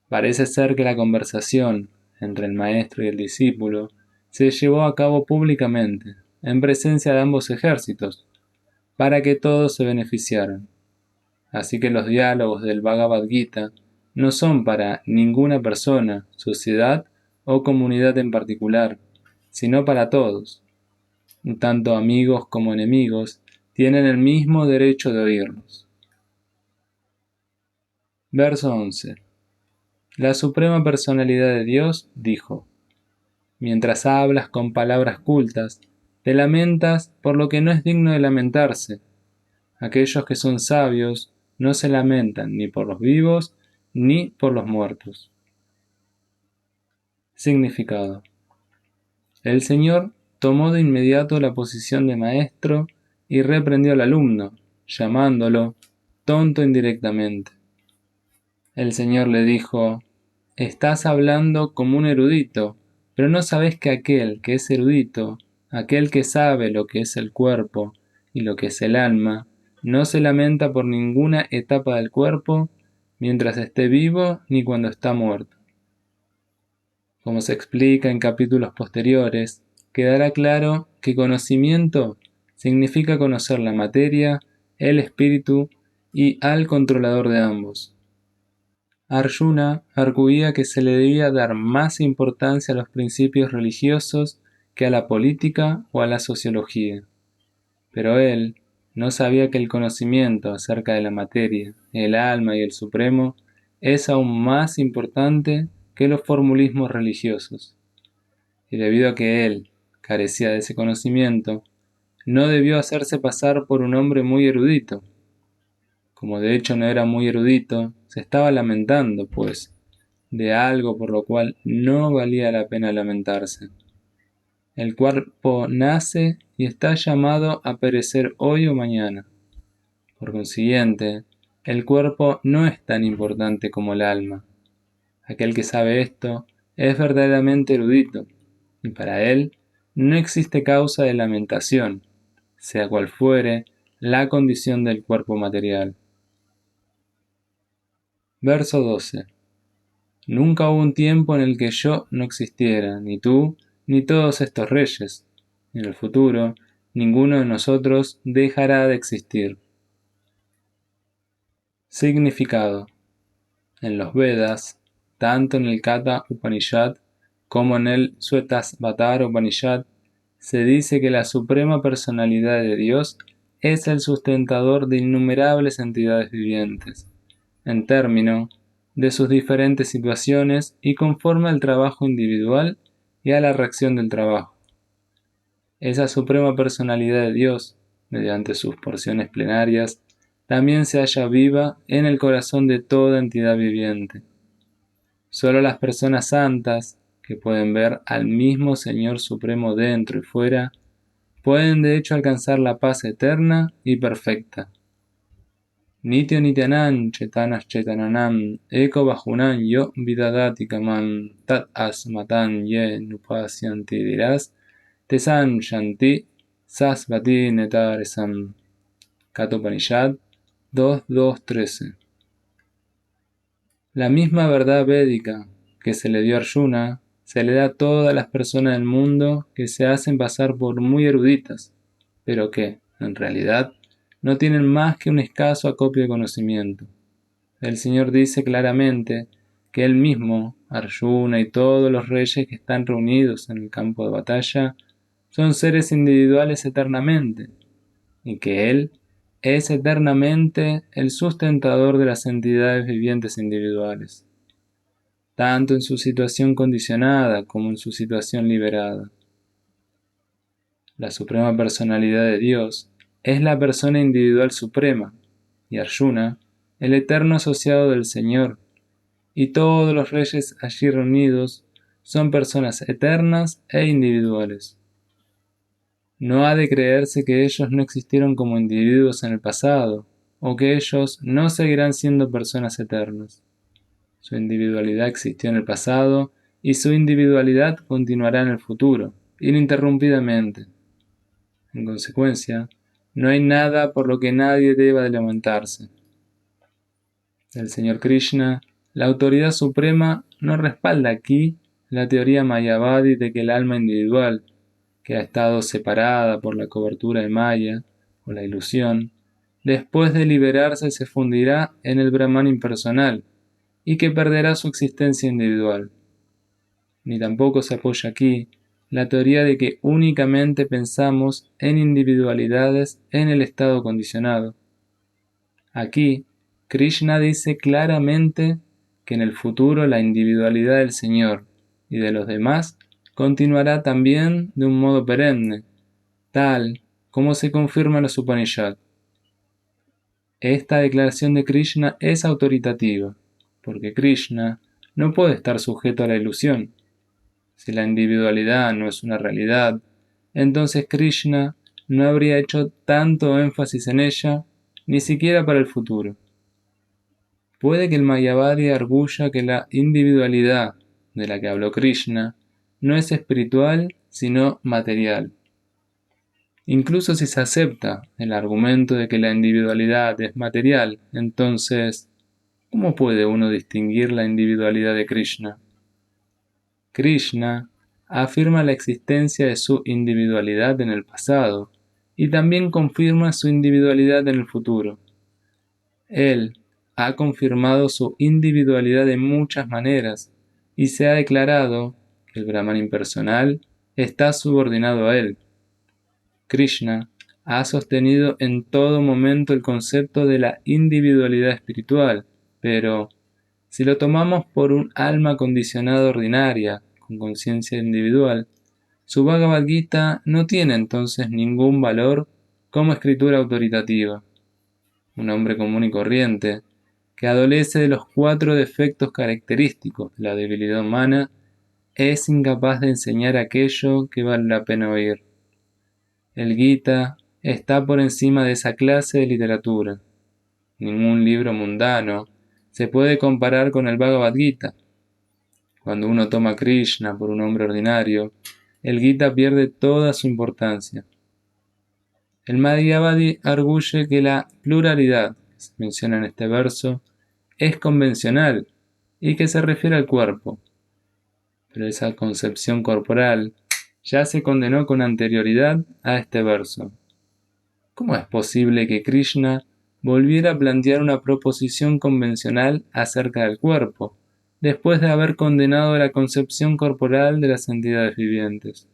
Speaker 1: Parece ser que la conversación entre el maestro y el discípulo se llevó a cabo públicamente, en presencia de ambos ejércitos, para que todos se beneficiaran. Así que los diálogos del Bhagavad Gita no son para ninguna persona, sociedad o comunidad en particular, sino para todos. Tanto amigos como enemigos tienen el mismo derecho de oírlos. Verso 11. La Suprema Personalidad de Dios dijo: mientras hablas con palabras cultas, te lamentas por lo que no es digno de lamentarse. Aquellos que son sabios no se lamentan ni por los vivos ni por los muertos. Significado. El Señor tomó de inmediato la posición de maestro y reprendió al alumno, llamándolo tonto indirectamente. El Señor le dijo: estás hablando como un erudito, pero no sabes que aquel que es erudito, aquel que sabe lo que es el cuerpo y lo que es el alma, no se lamenta por ninguna etapa del cuerpo mientras esté vivo ni cuando está muerto. Como se explica en capítulos posteriores, quedará claro que conocimiento significa conocer la materia, el espíritu y al controlador de ambos. Arjuna arguía que se le debía dar más importancia a los principios religiosos que a la política o a la sociología. Pero él no sabía que el conocimiento acerca de la materia, el alma y el supremo es aún más importante que los formulismos religiosos. Y debido a que él carecía de ese conocimiento, no debió hacerse pasar por un hombre muy erudito. Como de hecho no era muy erudito, se estaba lamentando, pues, de algo por lo cual no valía la pena lamentarse. El cuerpo nace y está llamado a perecer hoy o mañana. Por consiguiente, el cuerpo no es tan importante como el alma. Aquel que sabe esto es verdaderamente erudito, y para él no existe causa de lamentación, sea cual fuere la condición del cuerpo material. Verso 12. Nunca hubo un tiempo en el que yo no existiera, ni tú, ni todos estos reyes. En el futuro, ninguno de nosotros dejará de existir. Significado. En los Vedas, tanto en el Katha Upanishad como en el Shvetasvatar Upanishad se dice que la suprema personalidad de Dios es el sustentador de innumerables entidades vivientes, en términos de sus diferentes situaciones y conforme al trabajo individual y a la reacción del trabajo. Esa suprema personalidad de Dios, mediante sus porciones plenarias, también se halla viva en el corazón de toda entidad viviente. Solo las personas santas, que pueden ver al mismo Señor Supremo dentro y fuera, pueden de hecho alcanzar la paz eterna y perfecta. Nityo nityanam chetanas chetananam eko bajunan yo vidadati kamam tat asmatan ye nupasyanti dirás tesam shanti sasvati netaresam. Katopanishad 2.2.13. La misma verdad védica que se le dio a Arjuna se le da a todas las personas del mundo que se hacen pasar por muy eruditas, pero que, en realidad, no tienen más que un escaso acopio de conocimiento. El Señor dice claramente que Él mismo, Arjuna y todos los reyes que están reunidos en el campo de batalla son seres individuales eternamente, y que Él es eternamente el sustentador de las entidades vivientes individuales, tanto en su situación condicionada como en su situación liberada. La suprema personalidad de Dios es la persona individual suprema, y Arjuna, el eterno asociado del Señor, y todos los reyes allí reunidos son personas eternas e individuales. No ha de creerse que ellos no existieron como individuos en el pasado, o que ellos no seguirán siendo personas eternas. Su individualidad existió en el pasado y su individualidad continuará en el futuro, ininterrumpidamente. En consecuencia, no hay nada por lo que nadie deba lamentarse. El Señor Krishna, la autoridad suprema, no respalda aquí la teoría mayavadi de que el alma individual, que ha estado separada por la cobertura de Maya, o la ilusión, después de liberarse se fundirá en el Brahman impersonal, y que perderá su existencia individual. Ni tampoco se apoya aquí la teoría de que únicamente pensamos en individualidades en el estado condicionado. Aquí, Krishna dice claramente que en el futuro la individualidad del Señor y de los demás continuará también de un modo perenne, tal como se confirma en los Upanishad. Esta declaración de Krishna es autoritativa, porque Krishna no puede estar sujeto a la ilusión. Si la individualidad no es una realidad, entonces Krishna no habría hecho tanto énfasis en ella, ni siquiera para el futuro. Puede que el Mayavadi arguya que la individualidad de la que habló Krishna no es espiritual, sino material. Incluso si se acepta el argumento de que la individualidad es material, entonces, ¿cómo puede uno distinguir la individualidad de Krishna? Krishna afirma la existencia de su individualidad en el pasado y también confirma su individualidad en el futuro. Él ha confirmado su individualidad de muchas maneras y se ha declarado que el Brahman impersonal está subordinado a él. Krishna ha sostenido en todo momento el concepto de la individualidad espiritual, pero si lo tomamos por un alma condicionada ordinaria, con conciencia individual, su Bhagavad Gita no tiene entonces ningún valor como escritura autoritativa. Un hombre común y corriente, que adolece de los 4 defectos característicos de la debilidad humana, es incapaz de enseñar aquello que vale la pena oír. El Gita está por encima de esa clase de literatura. Ningún libro mundano se puede comparar con el Bhagavad Gita. Cuando uno toma a Krishna por un hombre ordinario, el Gita pierde toda su importancia. El Madhyavadi arguye que la pluralidad que se menciona en este verso es convencional y que se refiere al cuerpo. Pero esa concepción corporal ya se condenó con anterioridad a este verso. ¿Cómo es posible que Krishna volviera a plantear una proposición convencional acerca del cuerpo, después de haber condenado la concepción corporal de las entidades vivientes.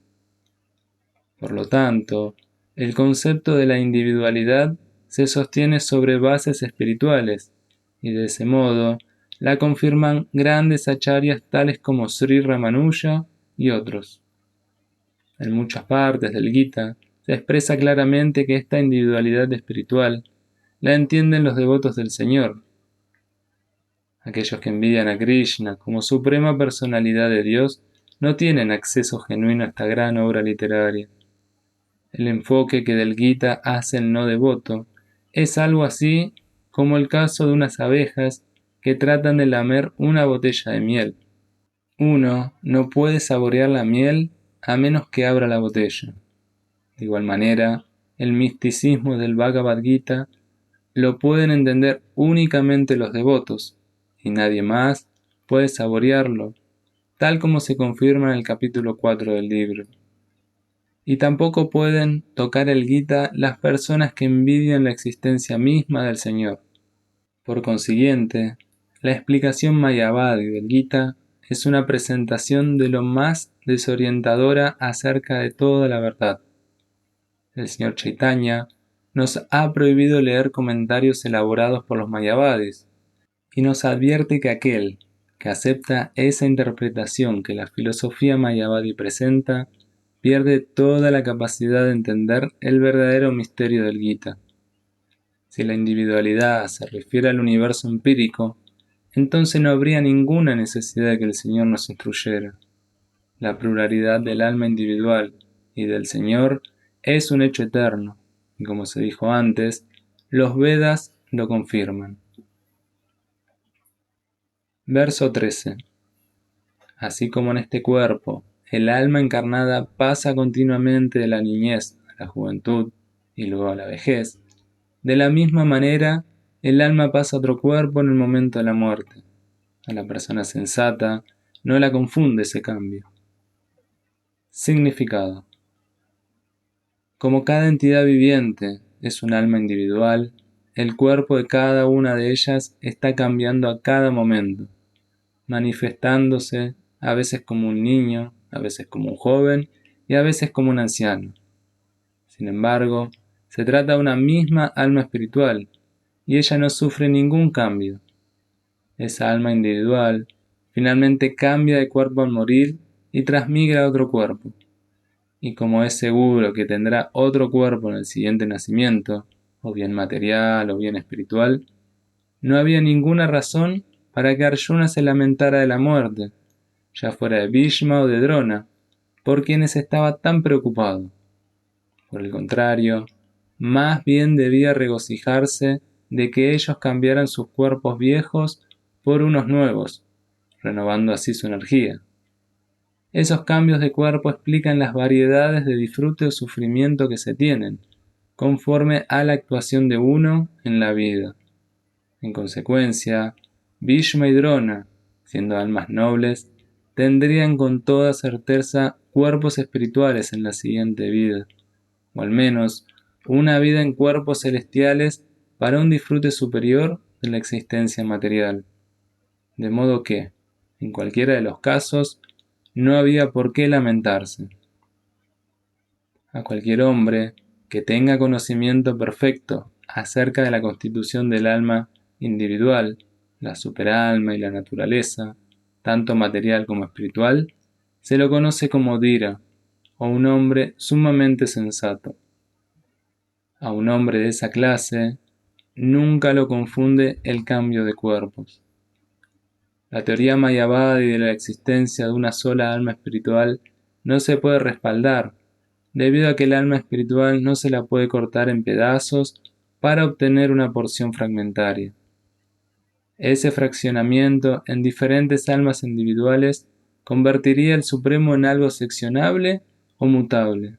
Speaker 1: Por lo tanto, el concepto de la individualidad se sostiene sobre bases espirituales, y de ese modo la confirman grandes acharyas tales como Sri Ramanuja y otros. En muchas partes del Gita se expresa claramente que esta individualidad espiritual la entienden los devotos del Señor, aquellos que envidian a Krishna como suprema personalidad de Dios no tienen acceso genuino a esta gran obra literaria. El enfoque que del Gita hace el no devoto es algo así como el caso de unas abejas que tratan de lamer una botella de miel. Uno no puede saborear la miel a menos que abra la botella. De igual manera, el misticismo del Bhagavad Gita lo pueden entender únicamente los devotos, y nadie más puede saborearlo, tal como se confirma en el capítulo 4 del libro. Y tampoco pueden tocar el Gita las personas que envidian la existencia misma del Señor. Por consiguiente, la explicación Mayavadi del Gita es una presentación de lo más desorientadora acerca de toda la verdad. El Señor Chaitanya nos ha prohibido leer comentarios elaborados por los Mayavadis, y nos advierte que aquel que acepta esa interpretación que la filosofía Mayavadi presenta, pierde toda la capacidad de entender el verdadero misterio del Gita. Si la individualidad se refiere al universo empírico, entonces no habría ninguna necesidad de que el Señor nos instruyera. La pluralidad del alma individual y del Señor es un hecho eterno, y como se dijo antes, los Vedas lo confirman. Verso 13. Así como en este cuerpo, el alma encarnada pasa continuamente de la niñez a la juventud y luego a la vejez, de la misma manera, el alma pasa a otro cuerpo en el momento de la muerte. A la persona sensata no la confunde ese cambio. Significado. Como cada entidad viviente es un alma individual, el cuerpo de cada una de ellas está cambiando a cada momento, manifestándose a veces como un niño, a veces como un joven y a veces como un anciano. Sin embargo, se trata de una misma alma espiritual y ella no sufre ningún cambio. Esa alma individual finalmente cambia de cuerpo al morir y transmigra a otro cuerpo. Y como es seguro que tendrá otro cuerpo en el siguiente nacimiento, o bien material o bien espiritual, no había ninguna razón para que Arjuna se lamentara de la muerte, ya fuera de Bhishma o de Drona, por quienes estaba tan preocupado. Por el contrario, más bien debía regocijarse de que ellos cambiaran sus cuerpos viejos por unos nuevos, renovando así su energía. Esos cambios de cuerpo explican las variedades de disfrute o sufrimiento que se tienen, conforme a la actuación de uno en la vida. En consecuencia, Bhishma y Drona, siendo almas nobles, tendrían con toda certeza cuerpos espirituales en la siguiente vida, o al menos una vida en cuerpos celestiales para un disfrute superior de la existencia material. De modo que, en cualquiera de los casos, no había por qué lamentarse. A cualquier hombre que tenga conocimiento perfecto acerca de la constitución del alma individual, la superalma y la naturaleza, tanto material como espiritual, se lo conoce como Dhira, o un hombre sumamente sensato. A un hombre de esa clase nunca lo confunde el cambio de cuerpos. La teoría Mayavadi de la existencia de una sola alma espiritual no se puede respaldar, debido a que el alma espiritual no se la puede cortar en pedazos para obtener una porción fragmentaria. Ese fraccionamiento en diferentes almas individuales convertiría el Supremo en algo seccionable o mutable,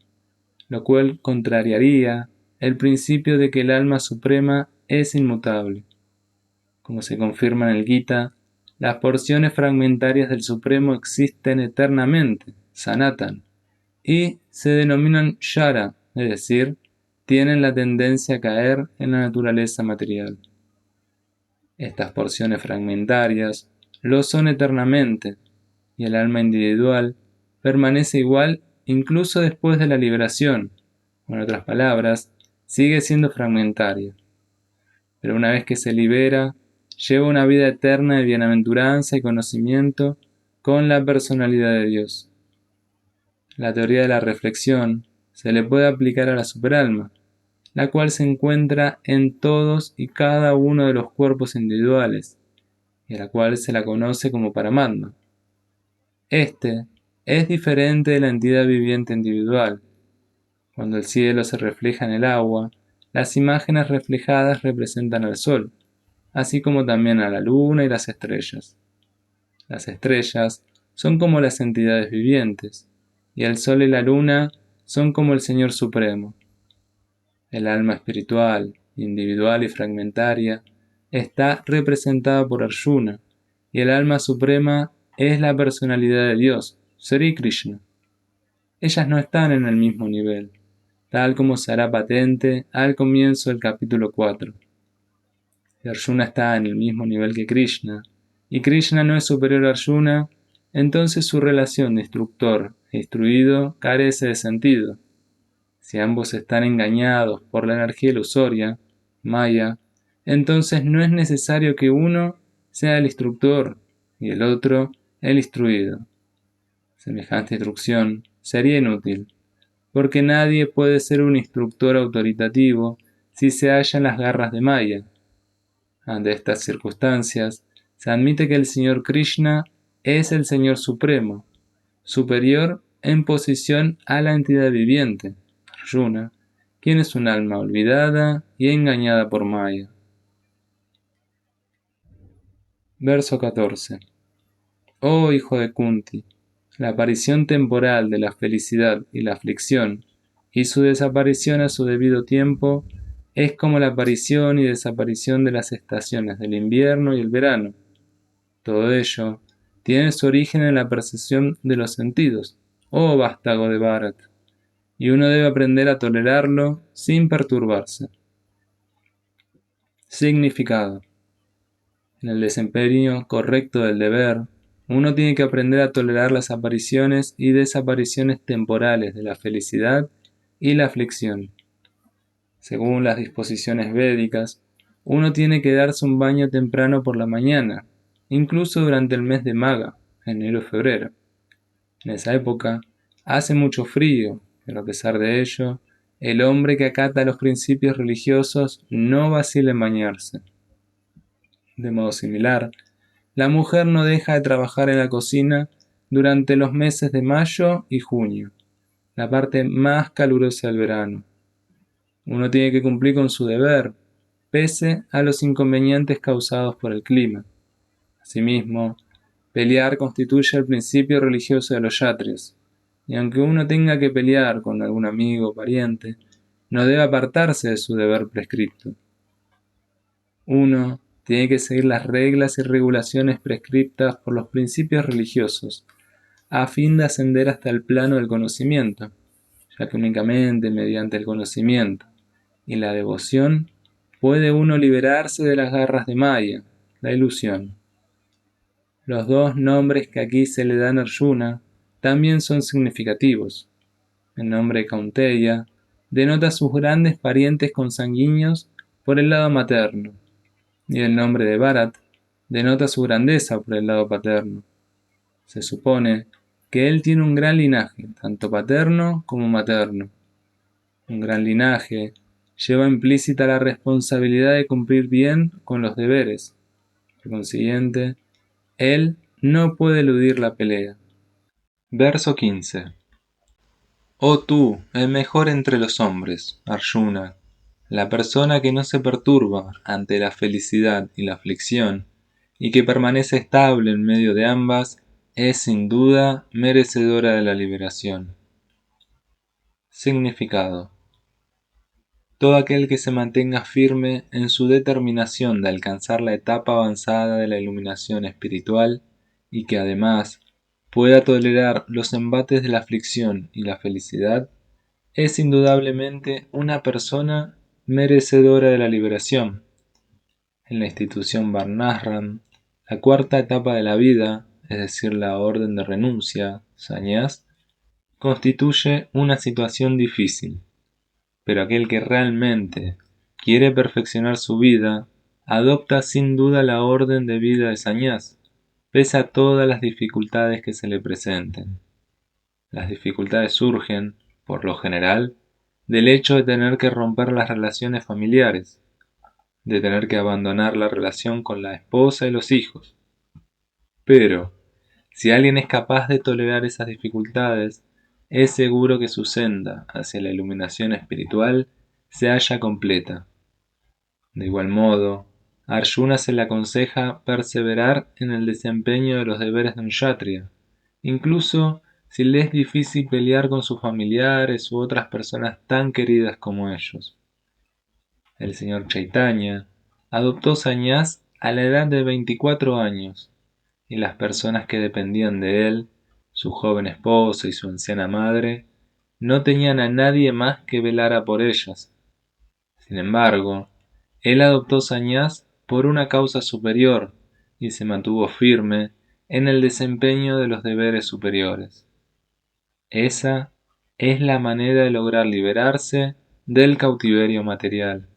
Speaker 1: lo cual contrariaría el principio de que el alma suprema es inmutable. Como se confirma en el Gita, las porciones fragmentarias del Supremo existen eternamente, sanatan, y se denominan yara, es decir, tienen la tendencia a caer en la naturaleza material. Estas porciones fragmentarias lo son eternamente, y el alma individual permanece igual incluso después de la liberación, o en otras palabras, sigue siendo fragmentaria. Pero una vez que se libera, lleva una vida eterna de bienaventuranza y conocimiento con la personalidad de Dios. La teoría de la reflexión se le puede aplicar a la superalma, la cual se encuentra en todos y cada uno de los cuerpos individuales, y a la cual se la conoce como Paramatma. Este es diferente de la entidad viviente individual. Cuando el cielo se refleja en el agua, las imágenes reflejadas representan al sol, así como también a la luna y las estrellas. Las estrellas son como las entidades vivientes, y el sol y la luna son como el Señor Supremo. El alma espiritual, individual y fragmentaria, está representada por Arjuna, y el alma suprema es la personalidad de Dios, Sri Krishna. Ellas no están en el mismo nivel, tal como se hará patente al comienzo del capítulo 4. Si Arjuna está en el mismo nivel que Krishna, y Krishna no es superior a Arjuna, entonces su relación de instructor e instruido carece de sentido. Si ambos están engañados por la energía ilusoria, Maya, entonces no es necesario que uno sea el instructor y el otro el instruido. Semejante instrucción sería inútil, porque nadie puede ser un instructor autoritativo si se halla en las garras de Maya. Ante estas circunstancias, se admite que el Señor Krishna es el Señor Supremo, superior en posición a la entidad viviente, Arjuna, quien es un alma olvidada y engañada por Maya. Verso 14. Oh hijo de Kunti, la aparición temporal de la felicidad y la aflicción, y su desaparición a su debido tiempo, es como la aparición y desaparición de las estaciones del invierno y el verano. Todo ello tiene su origen en la percepción de los sentidos, oh vástago de Bharat, y uno debe aprender a tolerarlo sin perturbarse. Significado. En el desempeño correcto del deber, uno tiene que aprender a tolerar las apariciones y desapariciones temporales de la felicidad y la aflicción. Según las disposiciones védicas, uno tiene que darse un baño temprano por la mañana, incluso durante el mes de Maga, enero y febrero. En esa época hace mucho frío, pero a pesar de ello, el hombre que acata los principios religiosos no vacila en bañarse. De modo similar, la mujer no deja de trabajar en la cocina durante los meses de mayo y junio, la parte más calurosa del verano. Uno tiene que cumplir con su deber, pese a los inconvenientes causados por el clima. Asimismo, pelear constituye el principio religioso de los yatrias, y aunque uno tenga que pelear con algún amigo o pariente, no debe apartarse de su deber prescripto. Uno tiene que seguir las reglas y regulaciones prescriptas por los principios religiosos, a fin de ascender hasta el plano del conocimiento, ya que únicamente mediante el conocimiento y la devoción puede uno liberarse de las garras de Maya, la ilusión. Los dos nombres que aquí se le dan a Arjuna también son significativos. El nombre Kaunteya denota sus grandes parientes consanguíneos por el lado materno, y el nombre de Bharat denota su grandeza por el lado paterno. Se supone que él tiene un gran linaje, tanto paterno como materno. Un gran linaje lleva implícita la responsabilidad de cumplir bien con los deberes. Por consiguiente, él no puede eludir la pelea. Verso 15. Oh tú, el mejor entre los hombres, Arjuna, la persona que no se perturba ante la felicidad y la aflicción, y que permanece estable en medio de ambas, es sin duda merecedora de la liberación. Significado. Todo aquel que se mantenga firme en su determinación de alcanzar la etapa avanzada de la iluminación espiritual y que además pueda tolerar los embates de la aflicción y la felicidad, es indudablemente una persona merecedora de la liberación. En la institución Varnashram La cuarta etapa de la vida, es decir, la orden de renuncia, sannyas, constituye una situación difícil, pero aquel que realmente quiere perfeccionar su vida, adopta sin duda la orden de vida de sannyas, pese a todas las dificultades que se le presenten. Las dificultades surgen, por lo general, del hecho de tener que romper las relaciones familiares, de tener que abandonar la relación con la esposa y los hijos. Pero, si alguien es capaz de tolerar esas dificultades, es seguro que su senda hacia la iluminación espiritual se halla completa. De igual modo, a Arjuna se le aconseja perseverar en el desempeño de los deberes de un kshatriya, incluso si le es difícil pelear con sus familiares u otras personas tan queridas como ellos. El señor Chaitanya adoptó sannyas a la edad de 24 años, y las personas que dependían de él, su joven esposa y su anciana madre, no tenían a nadie más que velara por ellas. Sin embargo, él adoptó sannyas por una causa superior y se mantuvo firme en el desempeño de los deberes superiores. Esa es la manera de lograr liberarse del cautiverio material.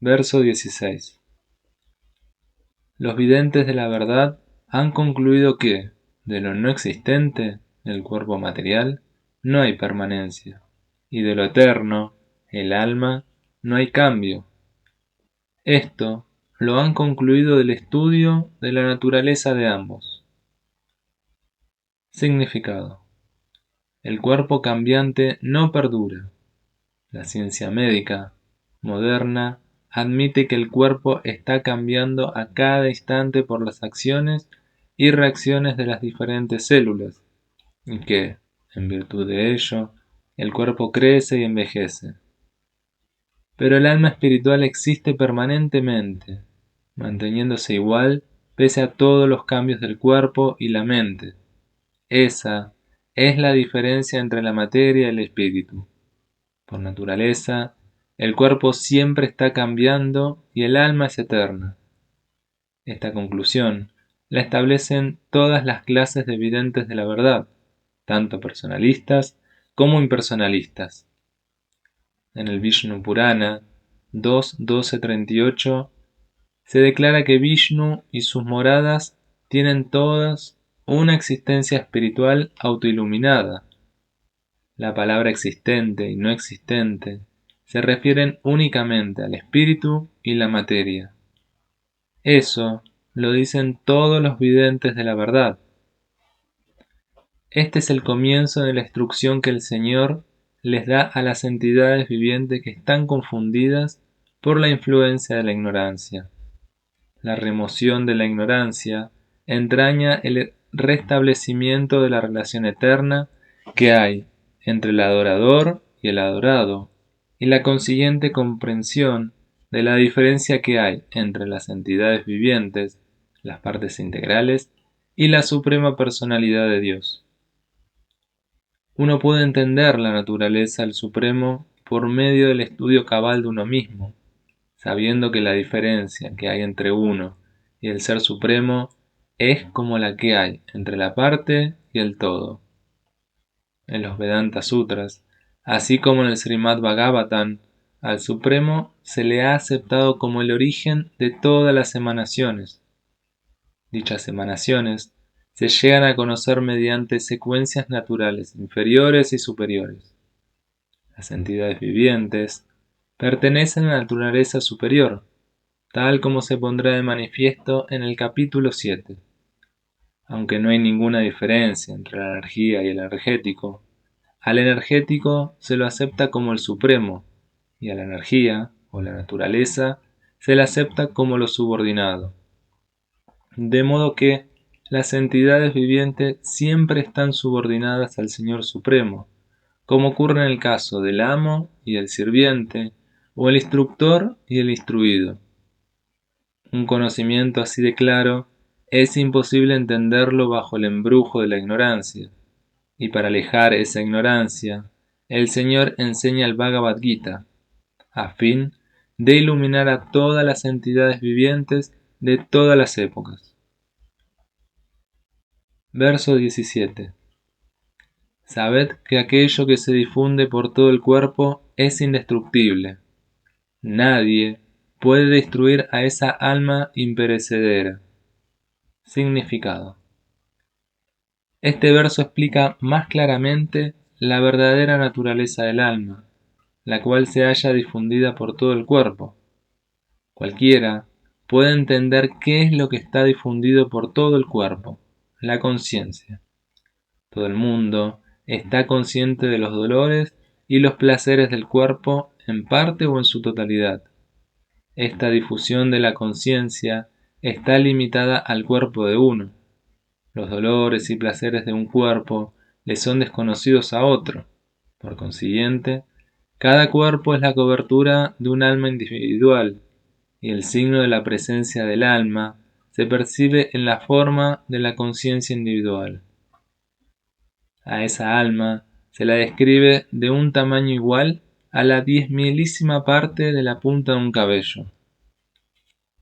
Speaker 1: Verso 16. Los videntes de la verdad han concluido que, de lo no existente, el cuerpo material, no hay permanencia, y de lo eterno, el alma, no hay cambio. Esto lo han concluido del estudio de la naturaleza de ambos. Significado: el cuerpo cambiante no perdura. La ciencia médica moderna admite que el cuerpo está cambiando a cada instante por las acciones y reacciones de las diferentes células, y que, en virtud de ello, el cuerpo crece y envejece. Pero el alma espiritual existe permanentemente, manteniéndose igual pese a todos los cambios del cuerpo y la mente. Esa es la diferencia entre la materia y el espíritu. Por naturaleza, el cuerpo siempre está cambiando y el alma es eterna. Esta conclusión la establecen todas las clases de videntes de la verdad, tanto personalistas como impersonalistas. En el Vishnu Purana 2.12.38 se declara que Vishnu y sus moradas tienen todas una existencia espiritual autoiluminada. La palabra existente y no existente se refieren únicamente al espíritu y la materia. Eso lo dicen todos los videntes de la verdad. Este es el comienzo de la instrucción que el Señor les da a las entidades vivientes que están confundidas por la influencia de la ignorancia. La remoción de la ignorancia entraña el restablecimiento de la relación eterna que hay entre el adorador y el adorado, y la consiguiente comprensión de la diferencia que hay entre las entidades vivientes, las partes integrales, y la suprema personalidad de Dios. Uno puede entender la naturaleza del Supremo por medio del estudio cabal de uno mismo, sabiendo que la diferencia que hay entre uno y el Ser Supremo es como la que hay entre la parte y el todo. En los Vedanta Sutras, así como en el Srimad Bhagavatam, al Supremo se le ha aceptado como el origen de todas las emanaciones. Dichas emanaciones se llegan a conocer mediante secuencias naturales inferiores y superiores. Las entidades vivientes pertenecen a la naturaleza superior, tal como se pondrá de manifiesto en el capítulo 7. Aunque no hay ninguna diferencia entre la energía y el energético, al energético se lo acepta como el supremo, y a la energía, o la naturaleza, se la acepta como lo subordinado. De modo que las entidades vivientes siempre están subordinadas al Señor Supremo, como ocurre en el caso del amo y el sirviente, o el instructor y el instruido. Un conocimiento así de claro es imposible entenderlo bajo el embrujo de la ignorancia, y para alejar esa ignorancia, el Señor enseña el Bhagavad Gita, a fin de iluminar a todas las entidades vivientes de todas las épocas. Verso 17. Sabed que aquello que se difunde por todo el cuerpo es indestructible. Nadie puede destruir a esa alma imperecedera. Significado. Este verso explica más claramente la verdadera naturaleza del alma, la cual se halla difundida por todo el cuerpo. Cualquiera puede entender qué es lo que está difundido por todo el cuerpo, la conciencia. Todo el mundo está consciente de los dolores y los placeres del cuerpo en parte o en su totalidad. Esta difusión de la conciencia está limitada al cuerpo de uno. Los dolores y placeres de un cuerpo le son desconocidos a otro. Por consiguiente, cada cuerpo es la cobertura de un alma individual, y el signo de la presencia del alma se percibe en la forma de la conciencia individual. A esa alma se la describe de un tamaño igual a la 10.000ª parte de la punta de un cabello.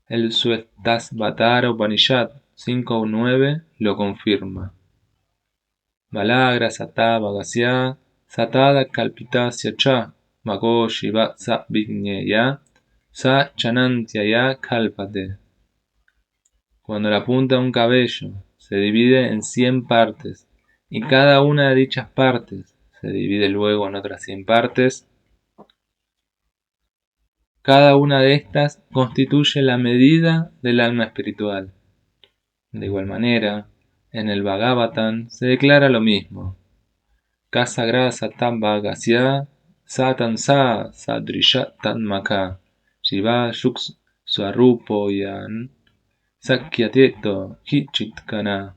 Speaker 1: El Suettasvatara Upanishad 5.9 lo confirma. Balagra Sata Bhagasya Satada Kalpitasya Cha Mago Shiva Sa Vigneya Sa Chanantyaya Kalpate. Cuando la punta de un cabello se divide en 100 partes y cada una de dichas partes se divide luego en otras 100 partes, cada una de estas constituye la medida del alma espiritual. De igual manera, en el Bhagavatam se declara lo mismo. Kasagra Satam Bhagasya Satan Sa Sadrisha Tanmaka Shiva Shux Swarupo Yan Sakyatieto Hichitkana.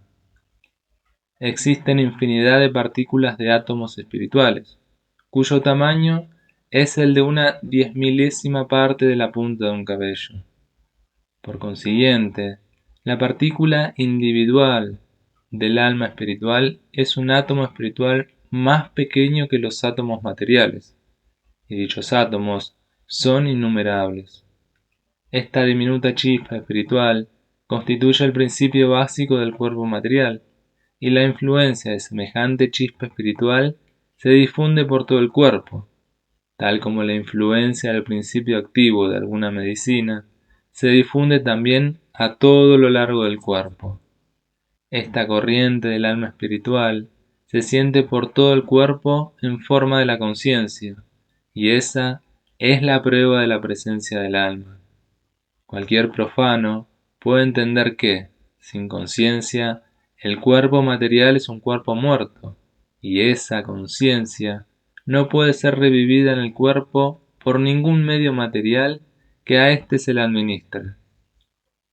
Speaker 1: Existen infinidad de partículas de átomos espirituales, cuyo tamaño es el de una 10.000ª parte de la punta de un cabello. Por consiguiente, la partícula individual del alma espiritual es un átomo espiritual más pequeño que los átomos materiales, y dichos átomos son innumerables. Esta diminuta chispa espiritual constituye el principio básico del cuerpo material, y la influencia de semejante chispa espiritual se difunde por todo el cuerpo, tal como la influencia del principio activo de alguna medicina se difunde también a todo lo largo del cuerpo. Esta corriente del alma espiritual se siente por todo el cuerpo en forma de la conciencia, y esa es la prueba de la presencia del alma. Cualquier profano puede entender que, sin conciencia, el cuerpo material es un cuerpo muerto, y esa conciencia no puede ser revivida en el cuerpo por ningún medio material que a éste se le administre.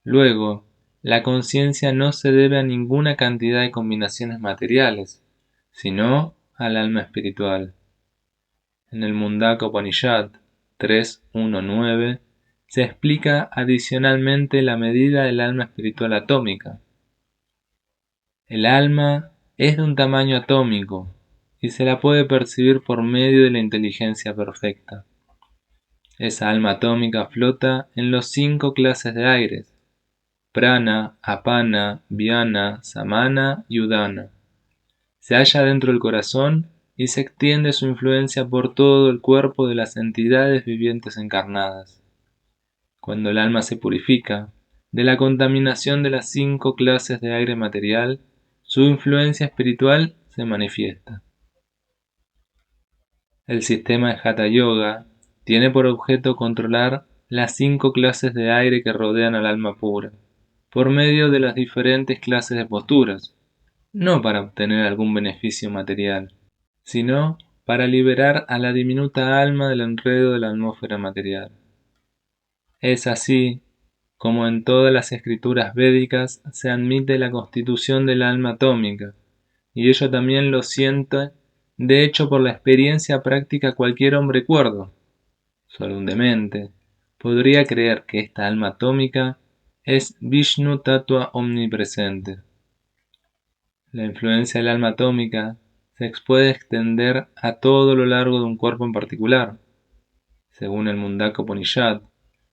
Speaker 1: Luego, la conciencia no se debe a ninguna cantidad de combinaciones materiales, sino al alma espiritual. En el Mundaka Upanishad 3.1.9 se explica adicionalmente la medida del alma espiritual atómica. El alma es de un tamaño atómico y se la puede percibir por medio de la inteligencia perfecta. Esa alma atómica flota en los 5 clases de aires: prana, apana, vyana, samana y udana. Se halla dentro del corazón y se extiende su influencia por todo el cuerpo de las entidades vivientes encarnadas. Cuando el alma se purifica de la contaminación de las 5 clases de aire material, su influencia espiritual se manifiesta. El sistema de Hatha Yoga tiene por objeto controlar las 5 clases de aire que rodean al alma pura, por medio de las diferentes clases de posturas, no para obtener algún beneficio material, sino para liberar a la diminuta alma del enredo de la atmósfera material. Es así como en todas las escrituras védicas se admite la constitución del alma atómica, y ello también lo siente, de hecho, por la experiencia práctica cualquier hombre cuerdo. Solo un demente podría creer que esta alma atómica es Vishnu Tattva omnipresente. La influencia del alma atómica se puede extender a todo lo largo de un cuerpo en particular. Según el Mundaka Upanishad,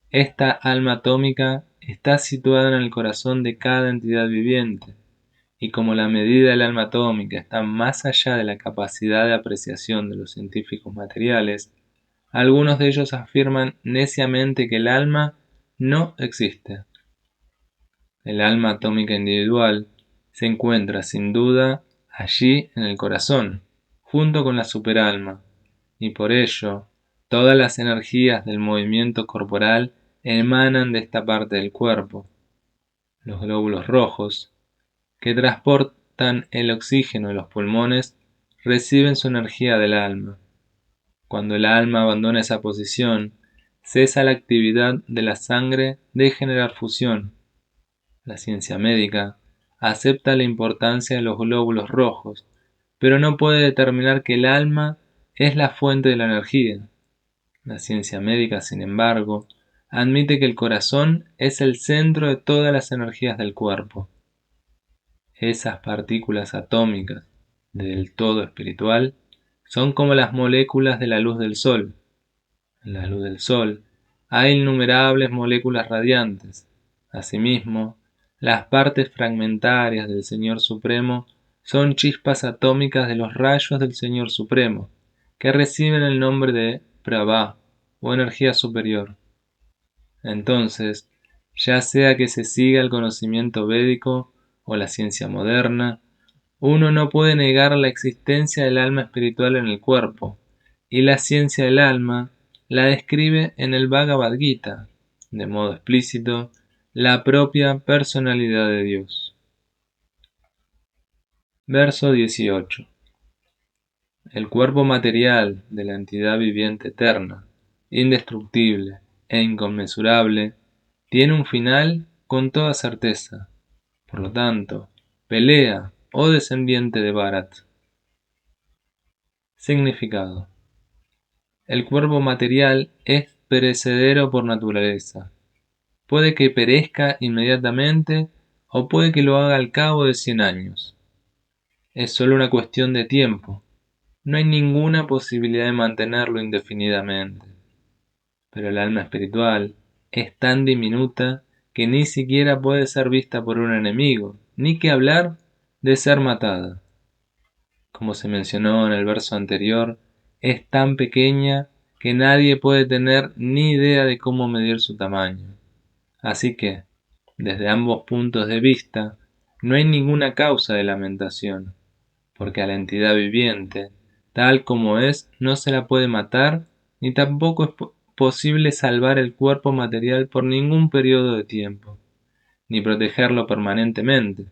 Speaker 1: esta alma atómica está situada en el corazón de cada entidad viviente, y como la medida del alma atómica está más allá de la capacidad de apreciación de los científicos materiales, algunos de ellos afirman neciamente que el alma no existe. El alma atómica individual se encuentra sin duda allí en el corazón, junto con la superalma, y por ello todas las energías del movimiento corporal emanan de esta parte del cuerpo. Los glóbulos rojos, que transportan el oxígeno de los pulmones, reciben su energía del alma. Cuando el alma abandona esa posición, cesa la actividad de la sangre de generar fusión. La ciencia médica acepta la importancia de los glóbulos rojos, pero no puede determinar que el alma es la fuente de la energía. La ciencia médica, sin embargo, admite que el corazón es el centro de todas las energías del cuerpo. Esas partículas atómicas del todo espiritual son como las moléculas de la luz del sol. En la luz del sol hay innumerables moléculas radiantes. Asimismo, las partes fragmentarias del Señor Supremo son chispas atómicas de los rayos del Señor Supremo, que reciben el nombre de Prabha o energía superior. Entonces, ya sea que se siga el conocimiento védico o la ciencia moderna, uno no puede negar la existencia del alma espiritual en el cuerpo, y la ciencia del alma la describe en el Bhagavad Gita, de modo explícito, la propia personalidad de Dios. Verso 18. El cuerpo material de la entidad viviente eterna, indestructible e inconmensurable, tiene un final con toda certeza. Por lo tanto, pelea, oh descendiente de Bharat. Significado. El cuerpo material es perecedero por naturaleza. Puede que perezca inmediatamente o puede que lo haga al cabo de 100 años. Es solo una cuestión de tiempo. No hay ninguna posibilidad de mantenerlo indefinidamente. Pero el alma espiritual es tan diminuta que ni siquiera puede ser vista por un enemigo, ni que hablar de ser matada. Como se mencionó en el verso anterior, es tan pequeña que nadie puede tener ni idea de cómo medir su tamaño. Así que, desde ambos puntos de vista, no hay ninguna causa de lamentación, porque a la entidad viviente, tal como es, no se la puede matar, ni tampoco es posible salvar el cuerpo material por ningún periodo de tiempo, ni protegerlo permanentemente.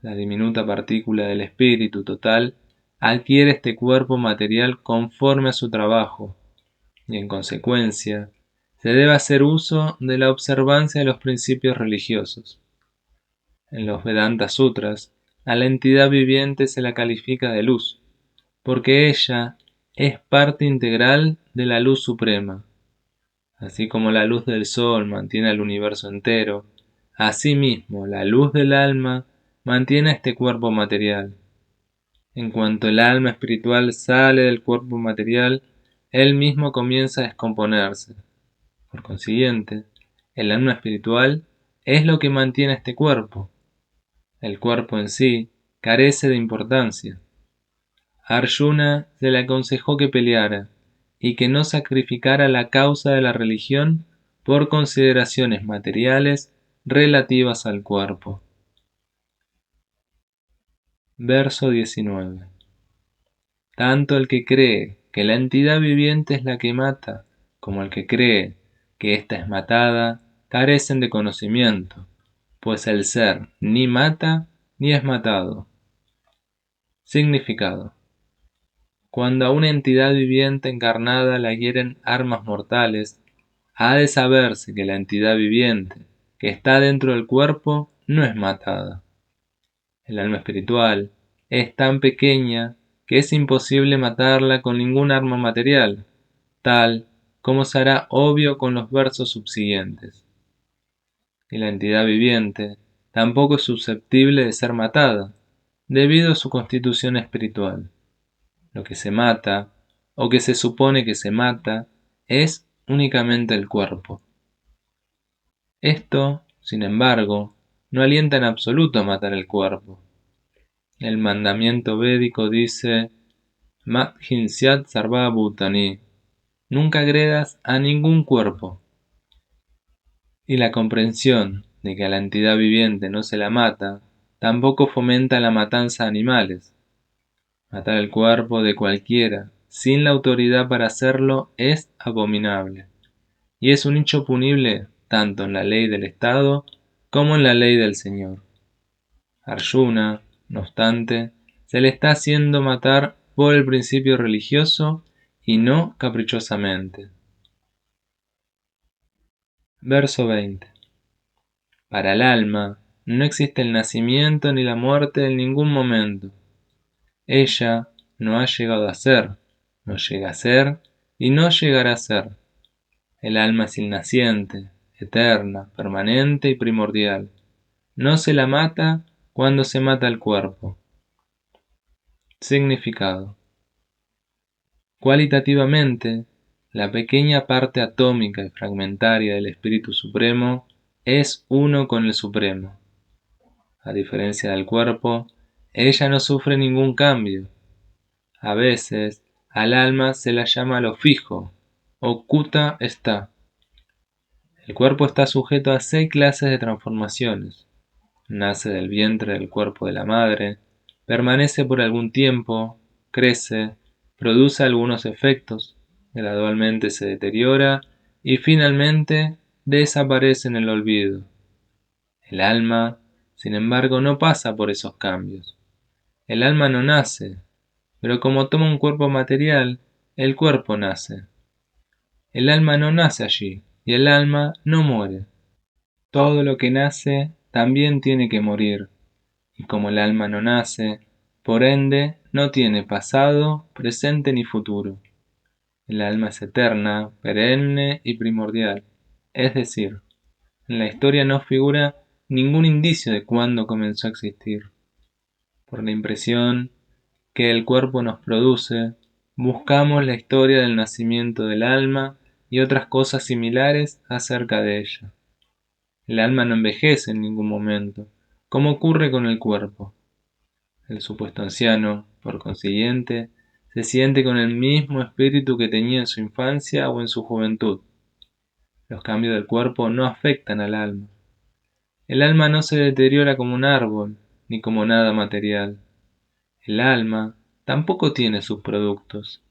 Speaker 1: La diminuta partícula del espíritu total adquiere este cuerpo material conforme a su trabajo, y en consecuencia, se debe hacer uso de la observancia de los principios religiosos. En los Vedanta Sutras, a la entidad viviente se la califica de luz, porque ella es parte integral de la luz suprema. Así como la luz del sol mantiene al universo entero, asimismo la luz del alma mantiene este cuerpo material. En cuanto el alma espiritual sale del cuerpo material, él mismo comienza a descomponerse. Por consiguiente, el alma espiritual es lo que mantiene este cuerpo. El cuerpo en sí carece de importancia. A Arjuna se le aconsejó que peleara y que no sacrificara la causa de la religión por consideraciones materiales relativas al cuerpo. Verso 19. Tanto el que cree que la entidad viviente es la que mata, como el que cree que ésta es matada, carecen de conocimiento, pues el ser ni mata ni es matado. Significado. Cuando a una entidad viviente encarnada la hieren armas mortales, ha de saberse que la entidad viviente que está dentro del cuerpo no es matada. El alma espiritual es tan pequeña que es imposible matarla con ningún arma material, tal como se hará obvio con los versos subsiguientes. Y la entidad viviente tampoco es susceptible de ser matada, debido a su constitución espiritual. Lo que se mata, o que se supone que se mata, es únicamente el cuerpo. Esto, sin embargo, no alienta en absoluto a matar el cuerpo. El mandamiento védico dice: Mat hinsyat sarva bhutani, nunca agredas a ningún cuerpo. Y la comprensión de que a la entidad viviente no se la mata, tampoco fomenta la matanza de animales. Matar el cuerpo de cualquiera, sin la autoridad para hacerlo, es abominable. Y es un hecho punible tanto en la ley del Estado como en la ley del Señor. Arjuna, no obstante, se le está haciendo matar por el principio religioso y no caprichosamente. Verso 20. Para el alma no existe el nacimiento ni la muerte en ningún momento. Ella no ha llegado a ser, no llega a ser y no llegará a ser. El alma es innaciente, eterna, permanente y primordial. No se la mata cuando se mata el cuerpo. Significado. Cualitativamente, la pequeña parte atómica y fragmentaria del Espíritu Supremo es uno con el Supremo. A diferencia del cuerpo, ella no sufre ningún cambio. A veces, al alma se la llama lo fijo, oculta está. El cuerpo está sujeto a 6 clases de transformaciones. Nace del vientre del cuerpo de la madre, permanece por algún tiempo, crece, produce algunos efectos, gradualmente se deteriora y finalmente desaparece en el olvido. El alma, sin embargo, no pasa por esos cambios. El alma no nace, pero como toma un cuerpo material, el cuerpo nace. El alma no nace allí, y el alma no muere. Todo lo que nace también tiene que morir, y como el alma no nace, por ende no tiene pasado, presente ni futuro. El alma es eterna, perenne y primordial, es decir, en la historia no figura ningún indicio de cuándo comenzó a existir. Por la impresión que el cuerpo nos produce, buscamos la historia del nacimiento del alma y otras cosas similares acerca de ella. El alma no envejece en ningún momento, como ocurre con el cuerpo. El supuesto anciano, por consiguiente, se siente con el mismo espíritu que tenía en su infancia o en su juventud. Los cambios del cuerpo no afectan al alma. El alma no se deteriora como un árbol, ni como nada material. El alma tampoco tiene subproductos.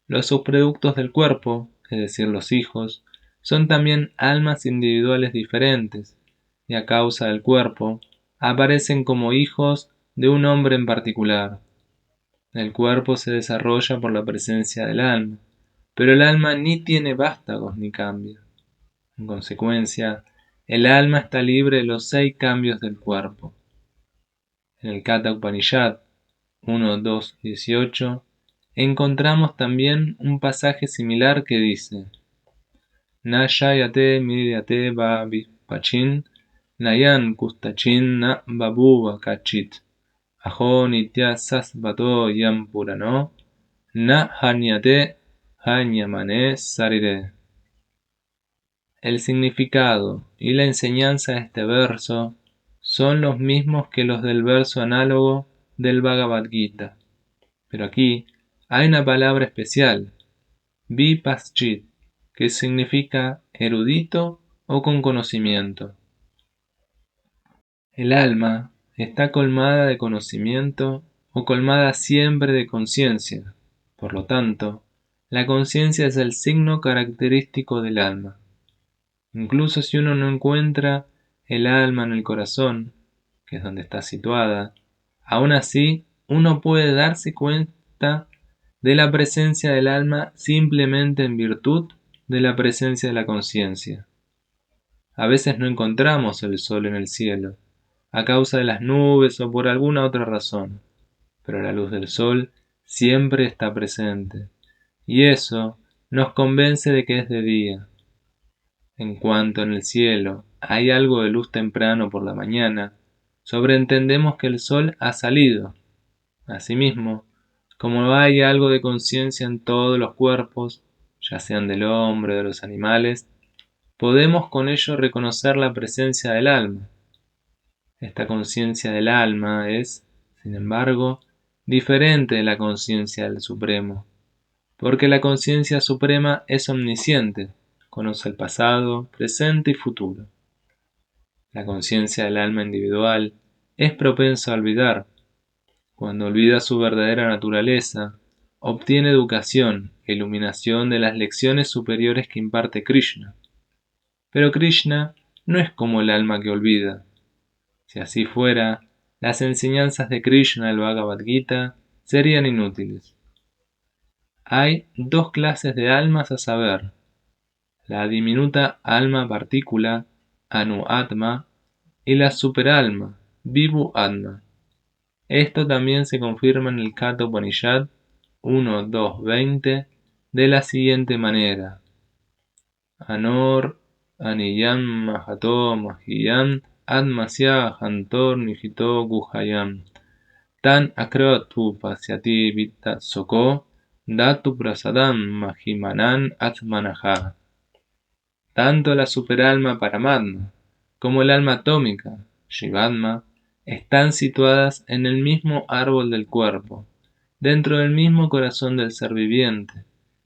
Speaker 1: Los subproductos del cuerpo, es decir, los hijos, son también almas individuales diferentes, y a causa del cuerpo, aparecen como hijos de un hombre en particular. El cuerpo se desarrolla por la presencia del alma, pero el alma ni tiene vástagos ni cambia. En consecuencia, el alma está libre de los 6 cambios del cuerpo. En el Katha Upanishad 1.2.18 encontramos también un pasaje similar que dice: Na shayate miryate va pachin, nayan kustachin na babuva kachit, ajo nitya sasvato yam purano, na hanyate hanyamane sarire. El significado y la enseñanza de este verso son los mismos que los del verso análogo del Bhagavad Gita, pero aquí hay una palabra especial, vipaschit, que significa erudito o con conocimiento. El alma está colmada de conocimiento o colmada siempre de conciencia. Por lo tanto, la conciencia es el signo característico del alma. Incluso si uno no encuentra el alma en el corazón, que es donde está situada, aún así uno puede darse cuenta de la presencia del alma simplemente en virtud de la presencia de la conciencia. A veces no encontramos el sol en el cielo, a causa de las nubes o por alguna otra razón, pero la luz del sol siempre está presente, y eso nos convence de que es de día. En cuanto en el cielo hay algo de luz temprano por la mañana, sobreentendemos que el sol ha salido. Asimismo, como hay algo de conciencia en todos los cuerpos, ya sean del hombre o de los animales, podemos con ello reconocer la presencia del alma. Esta conciencia del alma es, sin embargo, diferente de la conciencia del Supremo, porque la conciencia suprema es omnisciente, conoce el pasado, presente y futuro. La conciencia del alma individual es propensa a olvidar. Cuando olvida su verdadera naturaleza, obtiene educación e iluminación de las lecciones superiores que imparte Krishna. Pero Krishna no es como el alma que olvida. Si así fuera, las enseñanzas de Krishna del Bhagavad Gita serían inútiles. Hay dos clases de almas a saber: la diminuta alma partícula, Anu Atma, y la superalma, Vibhu Atma. Esto también se confirma en el Katha Upanishad 1.2.20 de la siguiente manera: Anor Aniyam Mahato Mahiyam Atmasya Hantor Nihito Guhayam Tan Akrotu Pasyati Vitta Soko Datu Prasadam Mahimanan Atmanaha. Tanto la superalma Paramatma como el alma atómica, Shivatma, están situadas en el mismo árbol del cuerpo, dentro del mismo corazón del ser viviente,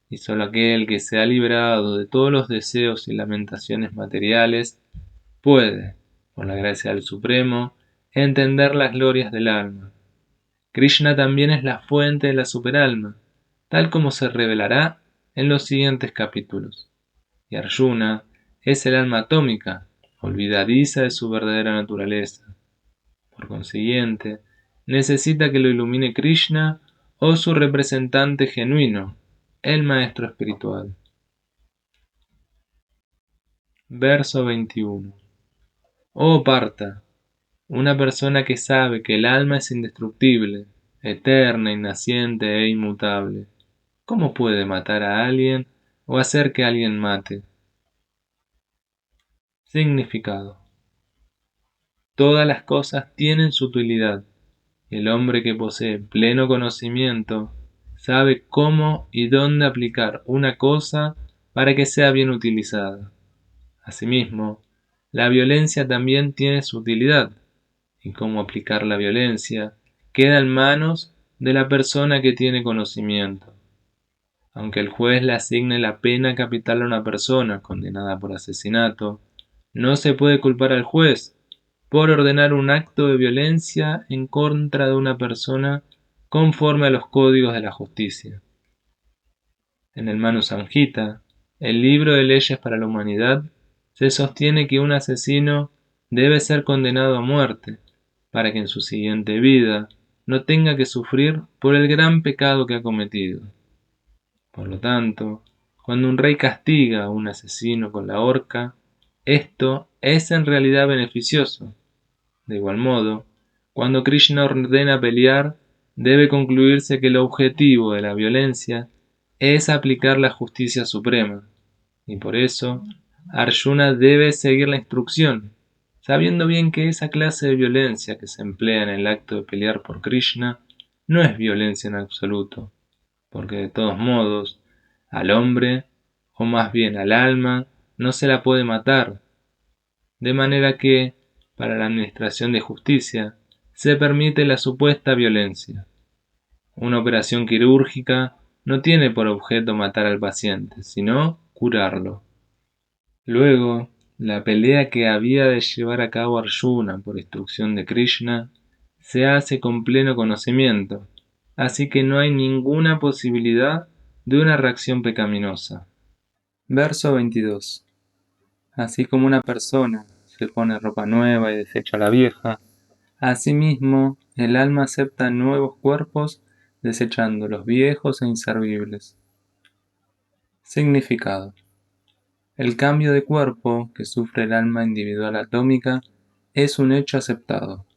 Speaker 1: y solo aquel que se ha librado de todos los deseos y lamentaciones materiales puede, por la gracia del Supremo, entender las glorias del alma. Krishna también es la fuente de la superalma, tal como se revelará en los siguientes capítulos. Y Arjuna es el alma atómica, olvidadiza de su verdadera naturaleza. Por consiguiente, necesita que lo ilumine Krishna o su representante genuino, el maestro espiritual. Verso 21. Oh Partha, una persona que sabe que el alma es indestructible, eterna, innaciente e inmutable, ¿cómo puede matar a alguien o hacer que alguien mate? Significado: todas las cosas tienen su utilidad. El hombre que posee pleno conocimiento sabe cómo y dónde aplicar una cosa para que sea bien utilizada. Asimismo, la violencia también tiene su utilidad, y cómo aplicar la violencia queda en manos de la persona que tiene conocimiento. Aunque el juez le asigne la pena capital a una persona condenada por asesinato, no se puede culpar al juez por ordenar un acto de violencia en contra de una persona conforme a los códigos de la justicia. En el Manu Samhita, el libro de leyes para la humanidad, se sostiene que un asesino debe ser condenado a muerte para que en su siguiente vida no tenga que sufrir por el gran pecado que ha cometido. Por lo tanto, cuando un rey castiga a un asesino con la horca, esto es en realidad beneficioso. De igual modo, cuando Krishna ordena pelear, debe concluirse que el objetivo de la violencia es aplicar la justicia suprema, y por eso Arjuna debe seguir la instrucción, sabiendo bien que esa clase de violencia que se emplea en el acto de pelear por Krishna no es violencia en absoluto, porque de todos modos, al hombre, o más bien al alma, no se la puede matar, de manera que, para la administración de justicia, se permite la supuesta violencia. Una operación quirúrgica no tiene por objeto matar al paciente, sino curarlo. Luego, la pelea que había de llevar a cabo Arjuna por instrucción de Krishna se hace con pleno conocimiento, así que no hay ninguna posibilidad de una reacción pecaminosa. Verso 22. Así como una persona se pone ropa nueva y desecha la vieja, asimismo el alma acepta nuevos cuerpos desechando los viejos e inservibles. Significado: el cambio de cuerpo que sufre el alma individual atómica es un hecho aceptado.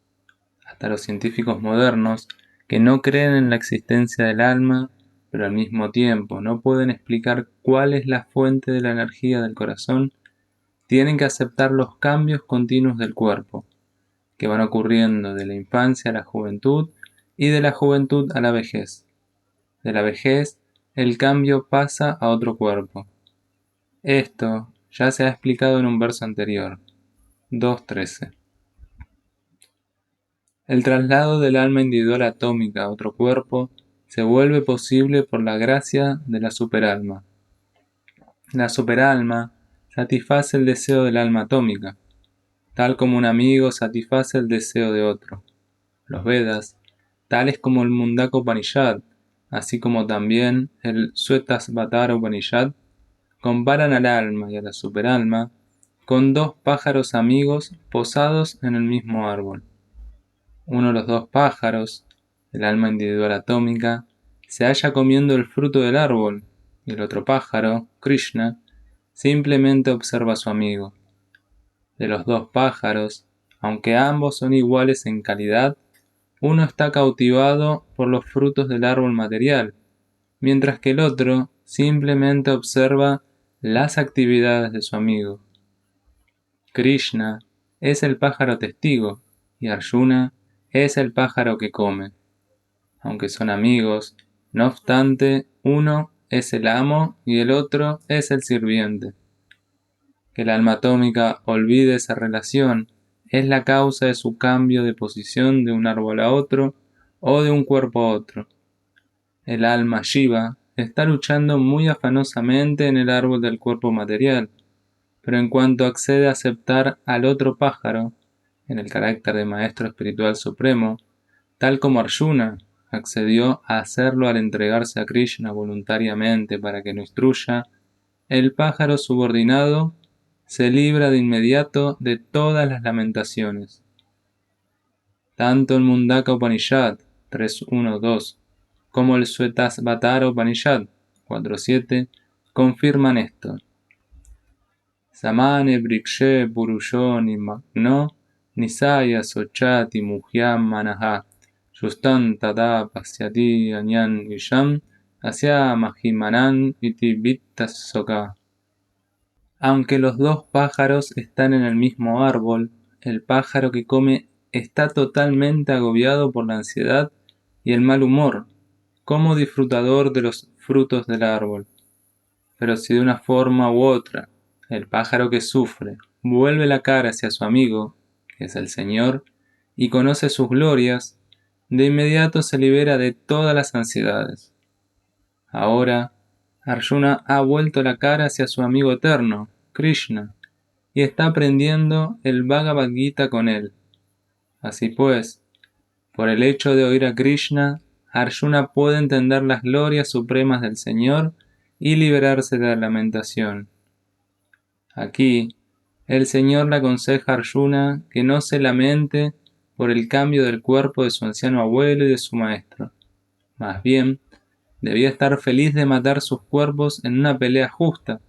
Speaker 1: Hasta los científicos modernos, que no creen en la existencia del alma, pero al mismo tiempo no pueden explicar cuál es la fuente de la energía del corazón, tienen que aceptar los cambios continuos del cuerpo, que van ocurriendo de la infancia a la juventud y de la juventud a la vejez. De la vejez, el cambio pasa a otro cuerpo. Esto ya se ha explicado en un verso anterior, 2.13. El traslado del alma individual atómica a otro cuerpo se vuelve posible por la gracia de la superalma. La superalma satisface el deseo del alma atómica, tal como un amigo satisface el deseo de otro. Los Vedas, tales como el Mundaka Upanishad, así como también el Svetasvatara Upanishad, comparan al alma y a la superalma con dos pájaros amigos posados en el mismo árbol. Uno de los dos pájaros, el alma individual atómica, se halla comiendo el fruto del árbol, y el otro pájaro, Krishna, simplemente observa a su amigo. De los dos pájaros, aunque ambos son iguales en calidad, uno está cautivado por los frutos del árbol material, mientras que el otro simplemente observa las actividades de su amigo. Krishna es el pájaro testigo y Arjuna es el pájaro que come. Aunque son amigos, no obstante, uno es el amo y el otro es el sirviente. Que el alma atómica olvide esa relación es la causa de su cambio de posición de un árbol a otro o de un cuerpo a otro. El alma Shiva está luchando muy afanosamente en el árbol del cuerpo material, pero en cuanto accede a aceptar al otro pájaro, en el carácter de Maestro Espiritual Supremo, tal como Arjuna accedió a hacerlo al entregarse a Krishna voluntariamente para que lo instruya, el pájaro subordinado se libra de inmediato de todas las lamentaciones. Tanto el Mundaka Upanishad 3.1.2 como el Svetasvatara Upanishad 4.7 confirman esto. Samane brikshe purusho nimagno nisaya sochati muhyam manaha justan tada pasyati anyan isham asya mahimanan iti vittasoka. Aunque los dos pájaros están en el mismo árbol, el pájaro que come está totalmente agobiado por la ansiedad y el mal humor, como disfrutador de los frutos del árbol. Pero si de una forma u otra el pájaro que sufre vuelve la cara hacia su amigo, que es el Señor, y conoce sus glorias, de inmediato se libera de todas las ansiedades. Ahora, Arjuna ha vuelto la cara hacia su amigo eterno, Krishna, y está aprendiendo el Bhagavad Gita con él. Así pues, por el hecho de oír a Krishna, Arjuna puede entender las glorias supremas del Señor y liberarse de la lamentación. Aquí, el Señor le aconseja a Arjuna que no se lamente por el cambio del cuerpo de su anciano abuelo y de su maestro. Más bien, debía estar feliz de matar sus cuerpos en una pelea justa,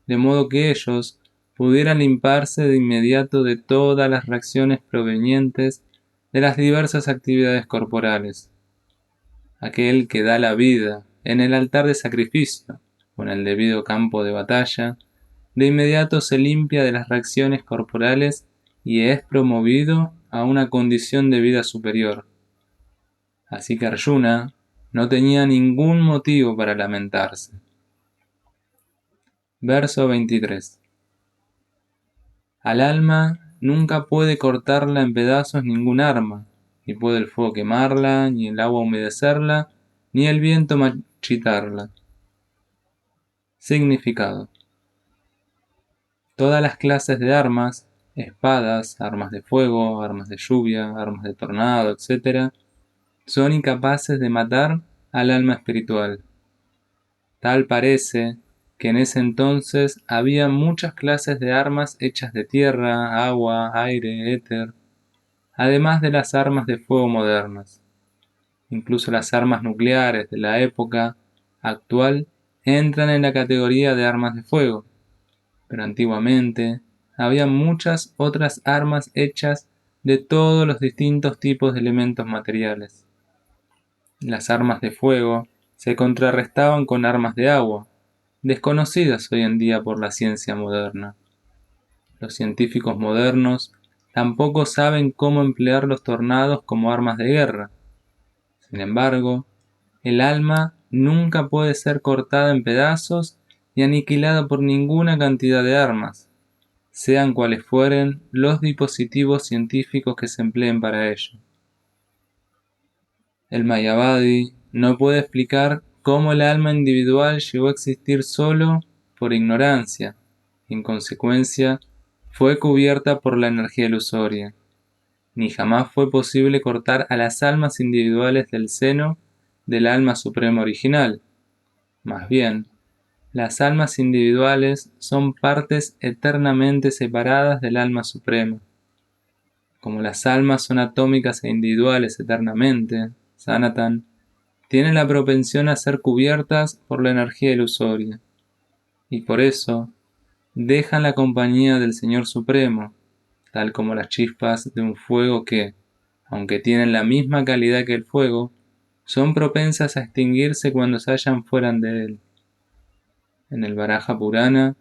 Speaker 1: de modo que ellos pudieran limpiarse de inmediato de todas las reacciones provenientes de las diversas actividades corporales. Aquel que da la vida en el altar de sacrificio o en el debido campo de batalla, de inmediato se limpia de las reacciones corporales y es promovido a una condición de vida superior. Así que Arjuna no tenía ningún motivo para lamentarse. Verso 23. Al alma nunca puede cortarla en pedazos ningún arma, ni puede el fuego quemarla, ni el agua humedecerla, ni el viento marchitarla. Significado. Todas las clases de armas, espadas, armas de fuego, armas de lluvia, armas de tornado, etc., son incapaces de matar al alma espiritual. Tal parece que en ese entonces había muchas clases de armas hechas de tierra, agua, aire, éter, además de las armas de fuego modernas. Incluso las armas nucleares de la época actual entran en la categoría de armas de fuego, pero antiguamente había muchas otras armas hechas de todos los distintos tipos de elementos materiales. Las armas de fuego se contrarrestaban con armas de agua, desconocidas hoy en día por la ciencia moderna. Los científicos modernos tampoco saben cómo emplear los tornados como armas de guerra. Sin embargo, el alma nunca puede ser cortada en pedazos y aniquilada por ninguna cantidad de armas, sean cuales fueren los dispositivos científicos que se empleen para ello. El Mayavadi no puede explicar cómo el alma individual llegó a existir solo por ignorancia, y en consecuencia fue cubierta por la energía ilusoria, ni jamás fue posible cortar a las almas individuales del seno del alma suprema original. Más bien, las almas individuales son partes eternamente separadas del alma suprema. Como las almas son atómicas e individuales eternamente, Sanatan, tienen la propensión a ser cubiertas por la energía ilusoria, y por eso dejan la compañía del Señor Supremo, tal como las chispas de un fuego que, aunque tienen la misma calidad que el fuego, son propensas a extinguirse cuando se hallan fuera de él. En el Varaha Purana,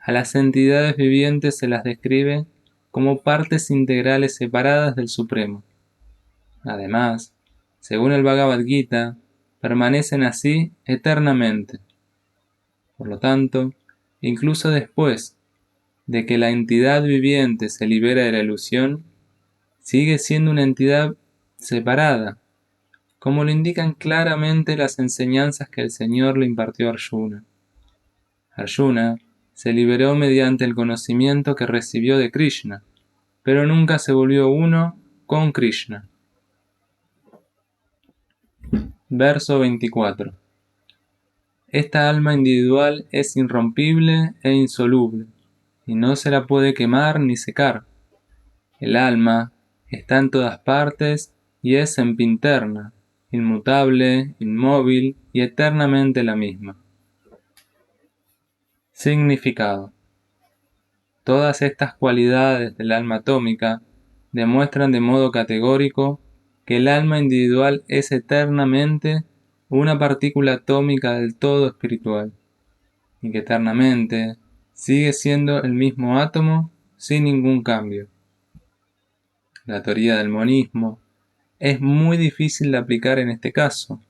Speaker 1: a las entidades vivientes se las describe como partes integrales separadas del Supremo. Además, según el Bhagavad Gita, permanecen así eternamente. Por lo tanto, incluso después de que la entidad viviente se libera de la ilusión, sigue siendo una entidad separada, como lo indican claramente las enseñanzas que el Señor le impartió a Arjuna. Arjuna se liberó mediante el conocimiento que recibió de Krishna, pero nunca se volvió uno con Krishna. Verso 24. Esta alma individual es irrompible e insoluble, y no se la puede quemar ni secar. El alma está en todas partes y es sempiterna, inmutable, inmóvil y eternamente la misma. Significado. Todas estas cualidades del alma atómica demuestran de modo categórico que el alma individual es eternamente una partícula atómica del todo espiritual, y que eternamente sigue siendo el mismo átomo sin ningún cambio. La teoría del monismo es muy difícil de aplicar en este caso,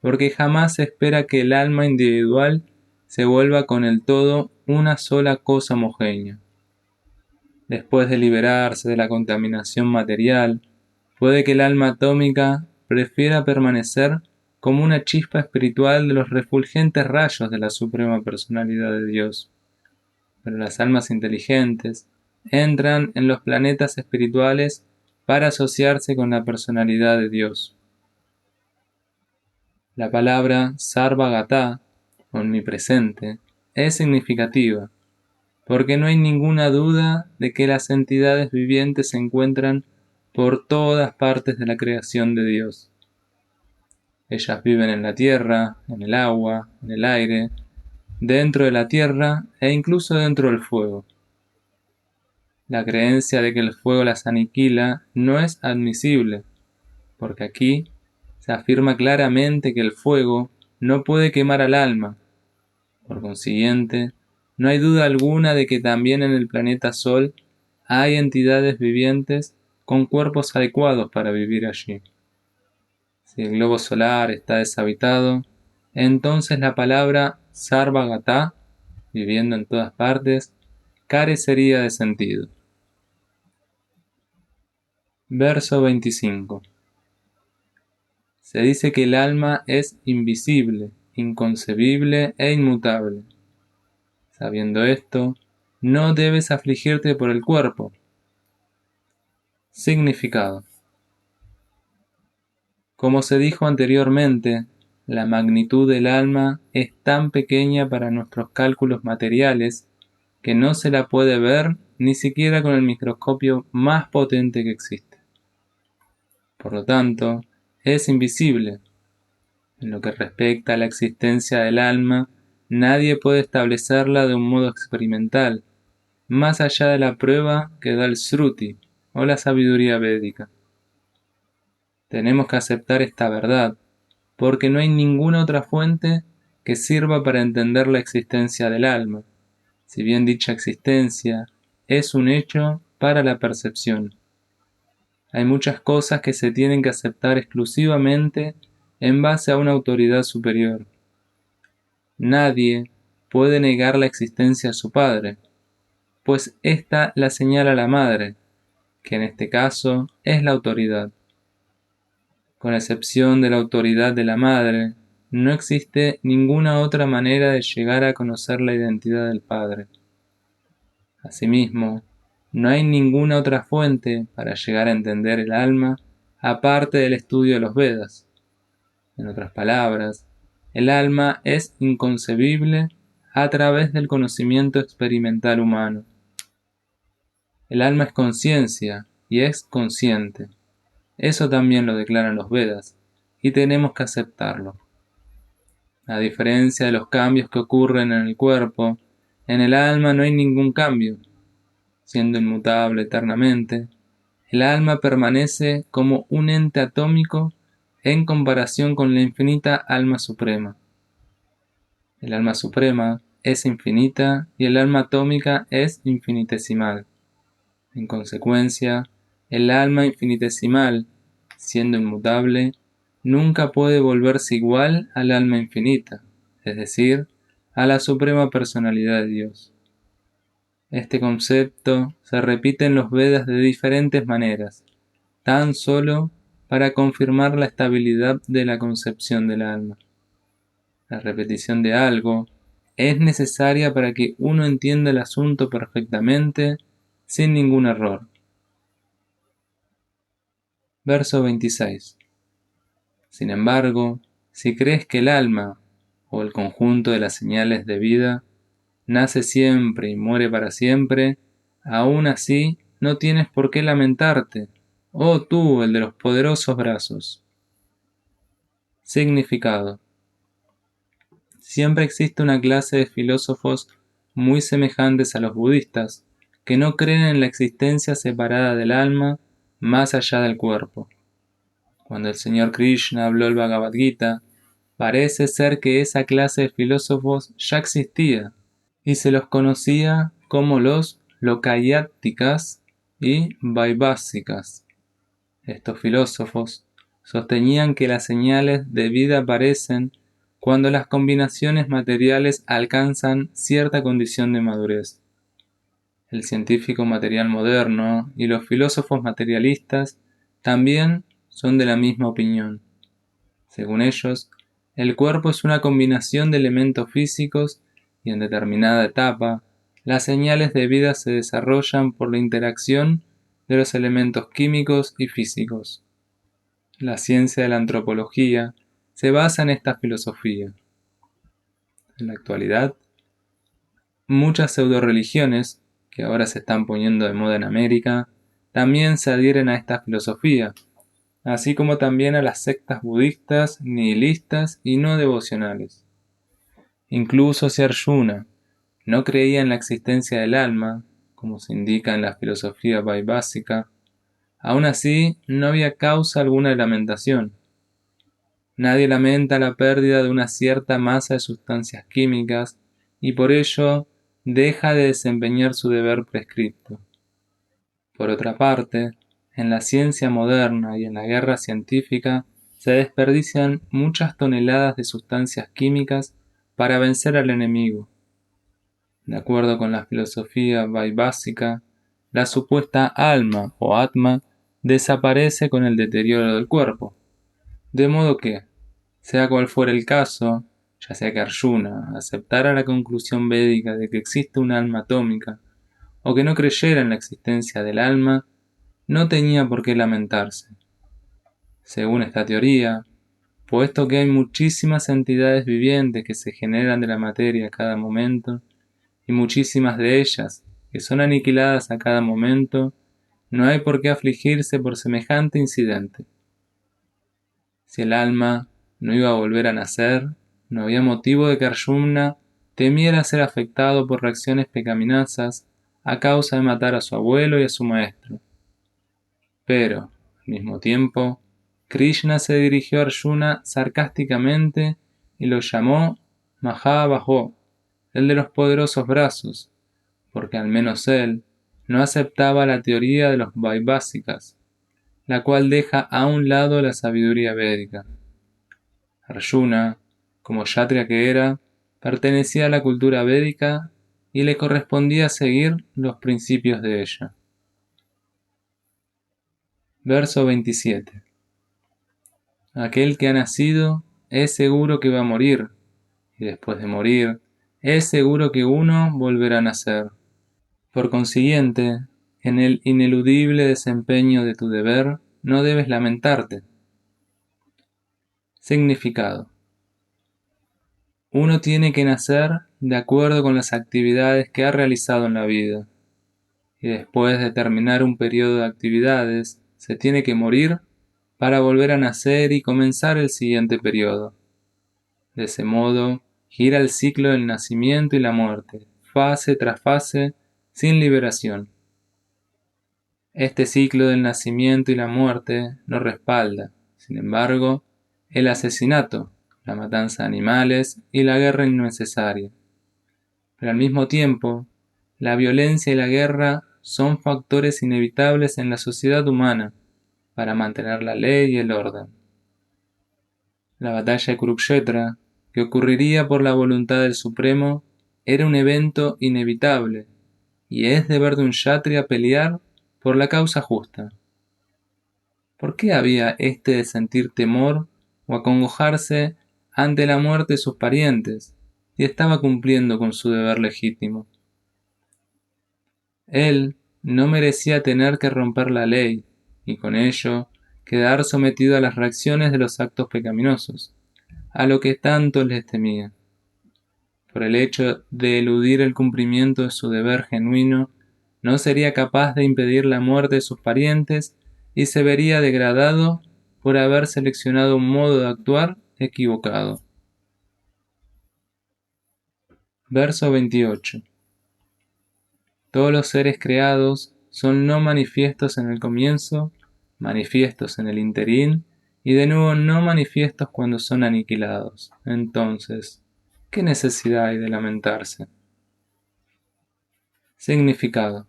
Speaker 1: porque jamás se espera que el alma individual se vuelva con el todo una sola cosa homogénea. Después de liberarse de la contaminación material, puede que el alma atómica prefiera permanecer como una chispa espiritual de los refulgentes rayos de la Suprema Personalidad de Dios. Pero las almas inteligentes entran en los planetas espirituales para asociarse con la personalidad de Dios. La palabra Sarvagata, omnipresente, es significativa, porque no hay ninguna duda de que las entidades vivientes se encuentran por todas partes de la creación de Dios. Ellas viven en la tierra, en el agua, en el aire, dentro de la tierra e incluso dentro del fuego. La creencia de que el fuego las aniquila no es admisible, porque aquí se afirma claramente que el fuego no puede quemar al alma. Por consiguiente, no hay duda alguna de que también en el planeta Sol hay entidades vivientes con cuerpos adecuados para vivir allí. Si el globo solar está deshabitado, entonces la palabra Sarvagata, viviendo en todas partes, carecería de sentido. Verso 25. Se dice que el alma es invisible, inconcebible e inmutable. Sabiendo esto, no debes afligirte por el cuerpo. Significado. Como se dijo anteriormente, la magnitud del alma es tan pequeña para nuestros cálculos materiales que no se la puede ver ni siquiera con el microscopio más potente que existe. Por lo tanto, es invisible. En lo que respecta a la existencia del alma, nadie puede establecerla de un modo experimental, más allá de la prueba que da el Sruti o la sabiduría védica. Tenemos que aceptar esta verdad, porque no hay ninguna otra fuente que sirva para entender la existencia del alma, si bien dicha existencia es un hecho para la percepción. Hay muchas cosas que se tienen que aceptar exclusivamente en base a una autoridad superior. Nadie puede negar la existencia de su padre, pues ésta la señala a la madre, que en este caso es la autoridad. Con excepción de la autoridad de la madre, no existe ninguna otra manera de llegar a conocer la identidad del padre. Asimismo, no hay ninguna otra fuente para llegar a entender el alma aparte del estudio de los Vedas. En otras palabras, el alma es inconcebible a través del conocimiento experimental humano. El alma es conciencia y es consciente. Eso también lo declaran los Vedas, y tenemos que aceptarlo. A diferencia de los cambios que ocurren en el cuerpo, en el alma no hay ningún cambio. Siendo inmutable eternamente, el alma permanece como un ente atómico en comparación con la infinita alma suprema. El alma suprema es infinita y el alma atómica es infinitesimal. En consecuencia, el alma infinitesimal, siendo inmutable, nunca puede volverse igual al alma infinita, es decir, a la suprema personalidad de Dios. Este concepto se repite en los Vedas de diferentes maneras, tan solo para confirmar la estabilidad de la concepción del alma. La repetición de algo es necesaria para que uno entienda el asunto perfectamente, sin ningún error. Verso 26. Sin embargo, si crees que el alma, o el conjunto de las señales de vida, nace siempre y muere para siempre, aún así no tienes por qué lamentarte, oh tú, el de los poderosos brazos. Significado. Siempre existe una clase de filósofos muy semejantes a los budistas, que no creen en la existencia separada del alma más allá del cuerpo. Cuando el señor Krishna habló el Bhagavad Gita, parece ser que esa clase de filósofos ya existía, y se los conocía como los Lokayáticas y Vaibhasikas. Estos filósofos sostenían que las señales de vida aparecen cuando las combinaciones materiales alcanzan cierta condición de madurez. El científico material moderno y los filósofos materialistas también son de la misma opinión. Según ellos, el cuerpo es una combinación de elementos físicos y en determinada etapa, las señales de vida se desarrollan por la interacción de los elementos químicos y físicos. La ciencia de la antropología se basa en esta filosofía. En la actualidad, muchas pseudo-religiones, que ahora se están poniendo de moda en América, también se adhieren a esta filosofía, así como también a las sectas budistas, nihilistas y no devocionales. Incluso si Arjuna no creía en la existencia del alma, como se indica en la filosofía vaibhásica, aún así no había causa alguna de lamentación. Nadie lamenta la pérdida de una cierta masa de sustancias químicas y por ello deja de desempeñar su deber prescripto. Por otra parte, en la ciencia moderna y en la guerra científica se desperdician muchas toneladas de sustancias químicas para vencer al enemigo. De acuerdo con la filosofía vaibhásica, la supuesta alma o atma desaparece con el deterioro del cuerpo. De modo que, sea cual fuera el caso, ya sea que Arjuna aceptara la conclusión védica de que existe un alma atómica, o que no creyera en la existencia del alma, no tenía por qué lamentarse. Según esta teoría, puesto que hay muchísimas entidades vivientes que se generan de la materia a cada momento, y muchísimas de ellas que son aniquiladas a cada momento, no hay por qué afligirse por semejante incidente. Si el alma no iba a volver a nacer, no había motivo de que Arjuna temiera ser afectado por reacciones pecaminosas a causa de matar a su abuelo y a su maestro. Pero, al mismo tiempo, Krishna se dirigió a Arjuna sarcásticamente y lo llamó Mahabaho, el de los poderosos brazos, porque al menos él no aceptaba la teoría de los vaibhasikas, la cual deja a un lado la sabiduría védica. Arjuna, como kshatriya que era, pertenecía a la cultura védica y le correspondía seguir los principios de ella. Verso 27. Aquel que ha nacido es seguro que va a morir, y después de morir, es seguro que uno volverá a nacer. Por consiguiente, en el ineludible desempeño de tu deber, no debes lamentarte. Significado. Uno tiene que nacer de acuerdo con las actividades que ha realizado en la vida, y después de terminar un periodo de actividades, se tiene que morir para volver a nacer y comenzar el siguiente periodo. De ese modo, gira el ciclo del nacimiento y la muerte, fase tras fase, sin liberación. Este ciclo del nacimiento y la muerte lo respalda, sin embargo, el asesinato, la matanza de animales y la guerra innecesaria. Pero al mismo tiempo, la violencia y la guerra son factores inevitables en la sociedad humana para mantener la ley y el orden. La batalla de Kurukshetra, que ocurriría por la voluntad del Supremo, era un evento inevitable, y es deber de un kshatriya pelear por la causa justa. ¿Por qué había éste de sentir temor o acongojarse ante la muerte de sus parientes, si estaba cumpliendo con su deber legítimo? Él no merecía tener que romper la ley, y con ello quedar sometido a las reacciones de los actos pecaminosos, a lo que tanto les temía. Por el hecho de eludir el cumplimiento de su deber genuino, no sería capaz de impedir la muerte de sus parientes y se vería degradado por haber seleccionado un modo de actuar equivocado. Verso 28. Todos los seres creados son no manifiestos en el comienzo, manifiestos en el interín y de nuevo no manifiestos cuando son aniquilados. Entonces, ¿qué necesidad hay de lamentarse? Significado.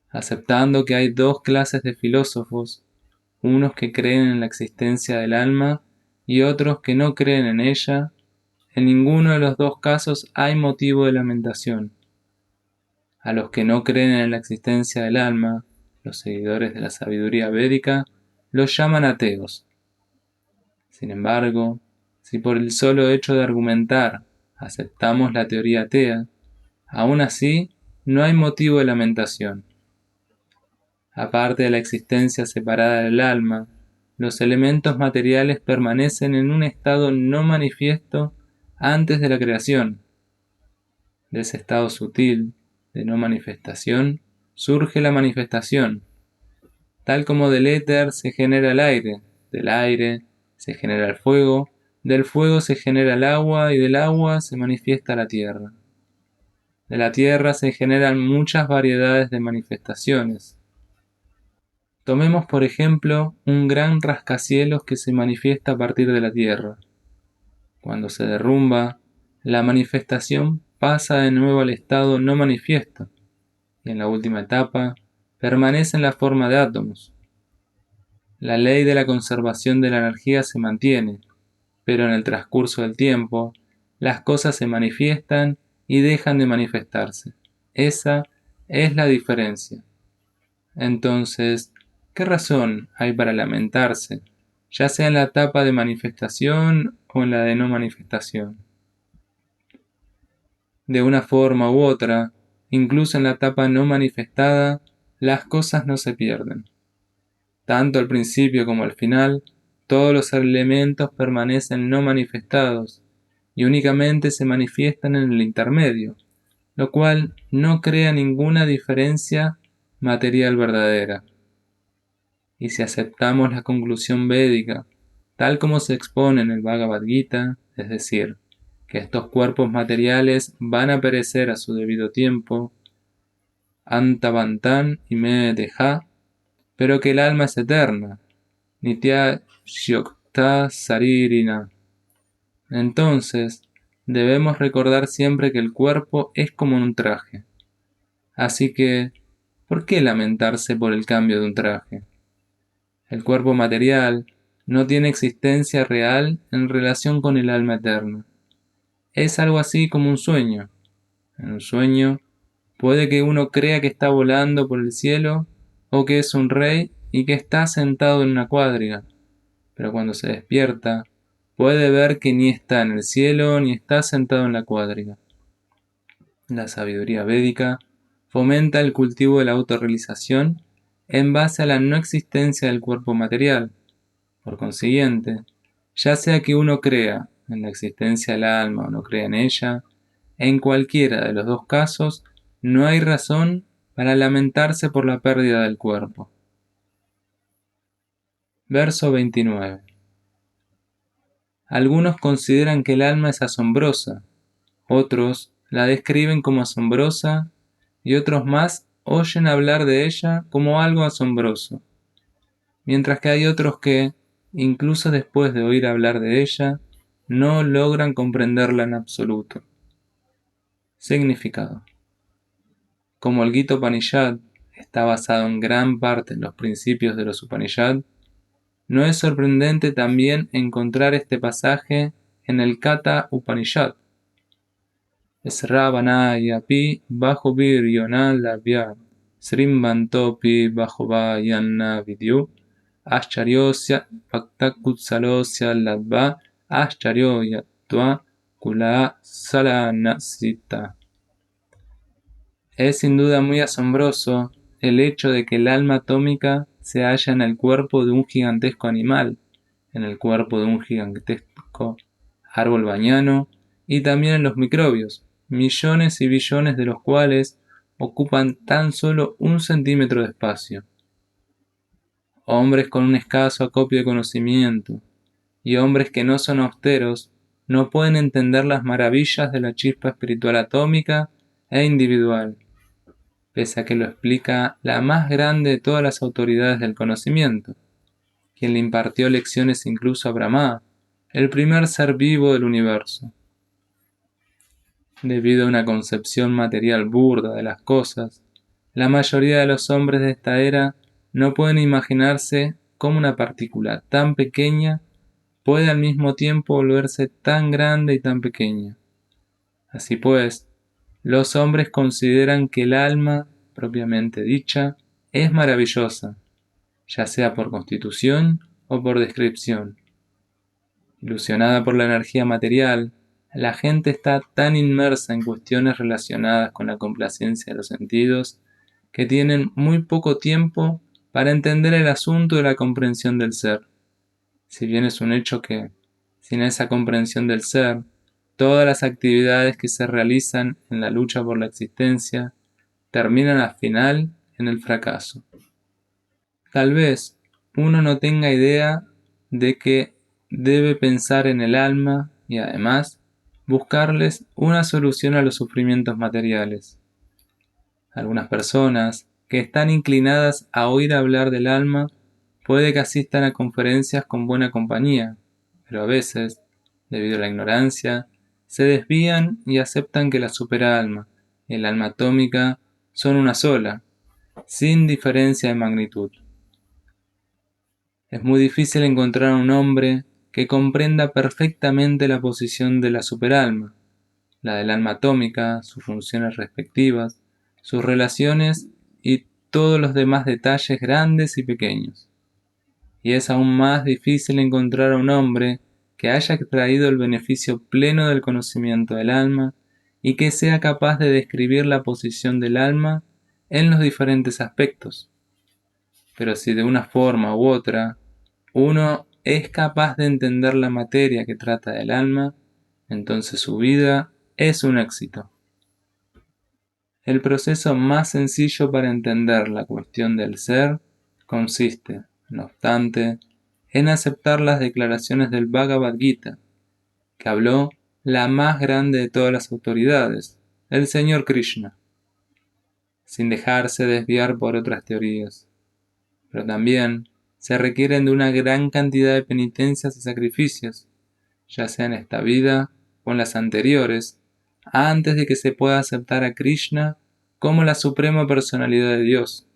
Speaker 1: Aceptando que hay dos clases de filósofos, unos que creen en la existencia del alma y otros que no creen en ella, en ninguno de los dos casos hay motivo de lamentación. A los que no creen en la existencia del alma, los seguidores de la sabiduría védica, los llaman ateos. Sin embargo, si por el solo hecho de argumentar aceptamos la teoría atea, aún así no hay motivo de lamentación. Aparte de la existencia separada del alma, los elementos materiales permanecen en un estado no manifiesto antes de la creación. De ese estado sutil, de no manifestación, surge la manifestación. Tal como del éter se genera el aire, del aire se genera el fuego, del fuego se genera el agua y del agua se manifiesta la tierra. De la tierra se generan muchas variedades de manifestaciones. Tomemos por ejemplo un gran rascacielos que se manifiesta a partir de la tierra. Cuando se derrumba, la manifestación pasa de nuevo al estado no manifiesto, y en la última etapa permanece en la forma de átomos. La ley de la conservación de la energía se mantiene, pero en el transcurso del tiempo, las cosas se manifiestan y dejan de manifestarse. Esa es la diferencia. Entonces, ¿qué razón hay para lamentarse, ya sea en la etapa de manifestación o en la de no manifestación? De una forma u otra, incluso en la etapa no manifestada, las cosas no se pierden. Tanto al principio como al final, todos los elementos permanecen no manifestados y únicamente se manifiestan en el intermedio, lo cual no crea ninguna diferencia material verdadera. Y si aceptamos la conclusión védica, tal como se expone en el Bhagavad Gita, es decir, que estos cuerpos materiales van a perecer a su debido tiempo, antavantan y me deja, pero que el alma es eterna, nitya syokta saririna. Entonces, debemos recordar siempre que el cuerpo es como un traje. Así que, ¿por qué lamentarse por el cambio de un traje? El cuerpo material no tiene existencia real en relación con el alma eterna. Es algo así como un sueño. En un sueño puede que uno crea que está volando por el cielo o que es un rey y que está sentado en una cuadriga, pero cuando se despierta puede ver que ni está en el cielo ni está sentado en la cuadriga. La sabiduría védica fomenta el cultivo de la autorrealización en base a la no existencia del cuerpo material. Por consiguiente, ya sea que uno crea en la existencia del alma o no crea en ella, en cualquiera de los dos casos no hay razón para lamentarse por la pérdida del cuerpo. Verso 29. Algunos consideran que el alma es asombrosa, otros la describen como asombrosa y otros más oyen hablar de ella como algo asombroso, mientras que hay otros que, incluso después de oír hablar de ella, no logran comprenderla en absoluto. Significado. Como el Gita Upanishad está basado en gran parte en los principios de los Upanishad, no es sorprendente también encontrar este pasaje en el Katha Upanishad. Sravanaya-pi bahubir-yona labhya srimbantopi bahuvayana vidyu ascharosya bhaktakutsalosya ladva ascharyoyatva kula salanasita. Es sin duda muy asombroso el hecho de que el alma atómica se halla en el cuerpo de un gigantesco animal, en el cuerpo de un gigantesco árbol bañano y también en los microbios, millones y billones de los cuales ocupan tan solo 1 centímetro de espacio. Hombres con un escaso acopio de conocimiento y hombres que no son austeros no pueden entender las maravillas de la chispa espiritual atómica e individual, pese a que lo explica la más grande de todas las autoridades del conocimiento, quien le impartió lecciones incluso a Brahma, el primer ser vivo del universo. Debido a una concepción material burda de las cosas, la mayoría de los hombres de esta era no pueden imaginarse cómo una partícula tan pequeña puede al mismo tiempo volverse tan grande y tan pequeña. Así pues, los hombres consideran que el alma, propiamente dicha, es maravillosa, ya sea por constitución o por descripción. Ilusionada por la energía material, la gente está tan inmersa en cuestiones relacionadas con la complacencia de los sentidos que tienen muy poco tiempo para entender el asunto de la comprensión del ser. Si bien es un hecho que, sin esa comprensión del ser, todas las actividades que se realizan en la lucha por la existencia terminan al final en el fracaso. Tal vez uno no tenga idea de que debe pensar en el alma y además buscarles una solución a los sufrimientos materiales. Algunas personas que están inclinadas a oír hablar del alma puede que asistan a conferencias con buena compañía, pero a veces, debido a la ignorancia, se desvían y aceptan que la superalma y el alma atómica son una sola, sin diferencia de magnitud. Es muy difícil encontrar a un hombre que comprenda perfectamente la posición de la superalma, la del alma atómica, sus funciones respectivas, sus relaciones y todos los demás detalles grandes y pequeños. Y es aún más difícil encontrar a un hombre que haya extraído el beneficio pleno del conocimiento del alma y que sea capaz de describir la posición del alma en los diferentes aspectos. Pero si de una forma u otra uno es capaz de entender la materia que trata del alma, entonces su vida es un éxito. El proceso más sencillo para entender la cuestión del ser consiste, no obstante, en aceptar las declaraciones del Bhagavad Gita, que habló la más grande de todas las autoridades, el Señor Krishna, sin dejarse desviar por otras teorías. Pero también se requieren de una gran cantidad de penitencias y sacrificios, ya sea en esta vida o en las anteriores, antes de que se pueda aceptar a Krishna como la suprema personalidad de Dios.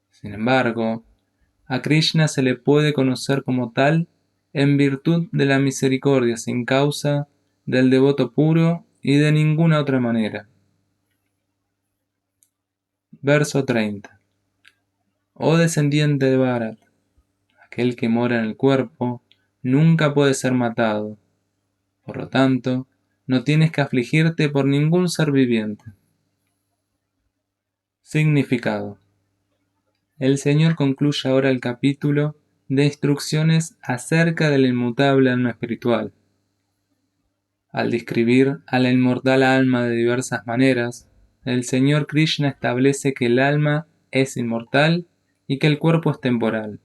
Speaker 1: Sin embargo, a Krishna se le puede conocer como tal en virtud de la misericordia sin causa del devoto puro y de ninguna otra manera. Verso 30. Oh descendiente de Bharat, aquel que mora en el cuerpo nunca puede ser matado. Por lo tanto, no tienes que afligirte por ningún ser viviente. Significado. El Señor concluye ahora el capítulo de instrucciones acerca del inmutable alma espiritual. Al describir a la inmortal alma de diversas maneras, el Señor Krishna establece que el alma es inmortal y que el cuerpo es temporal.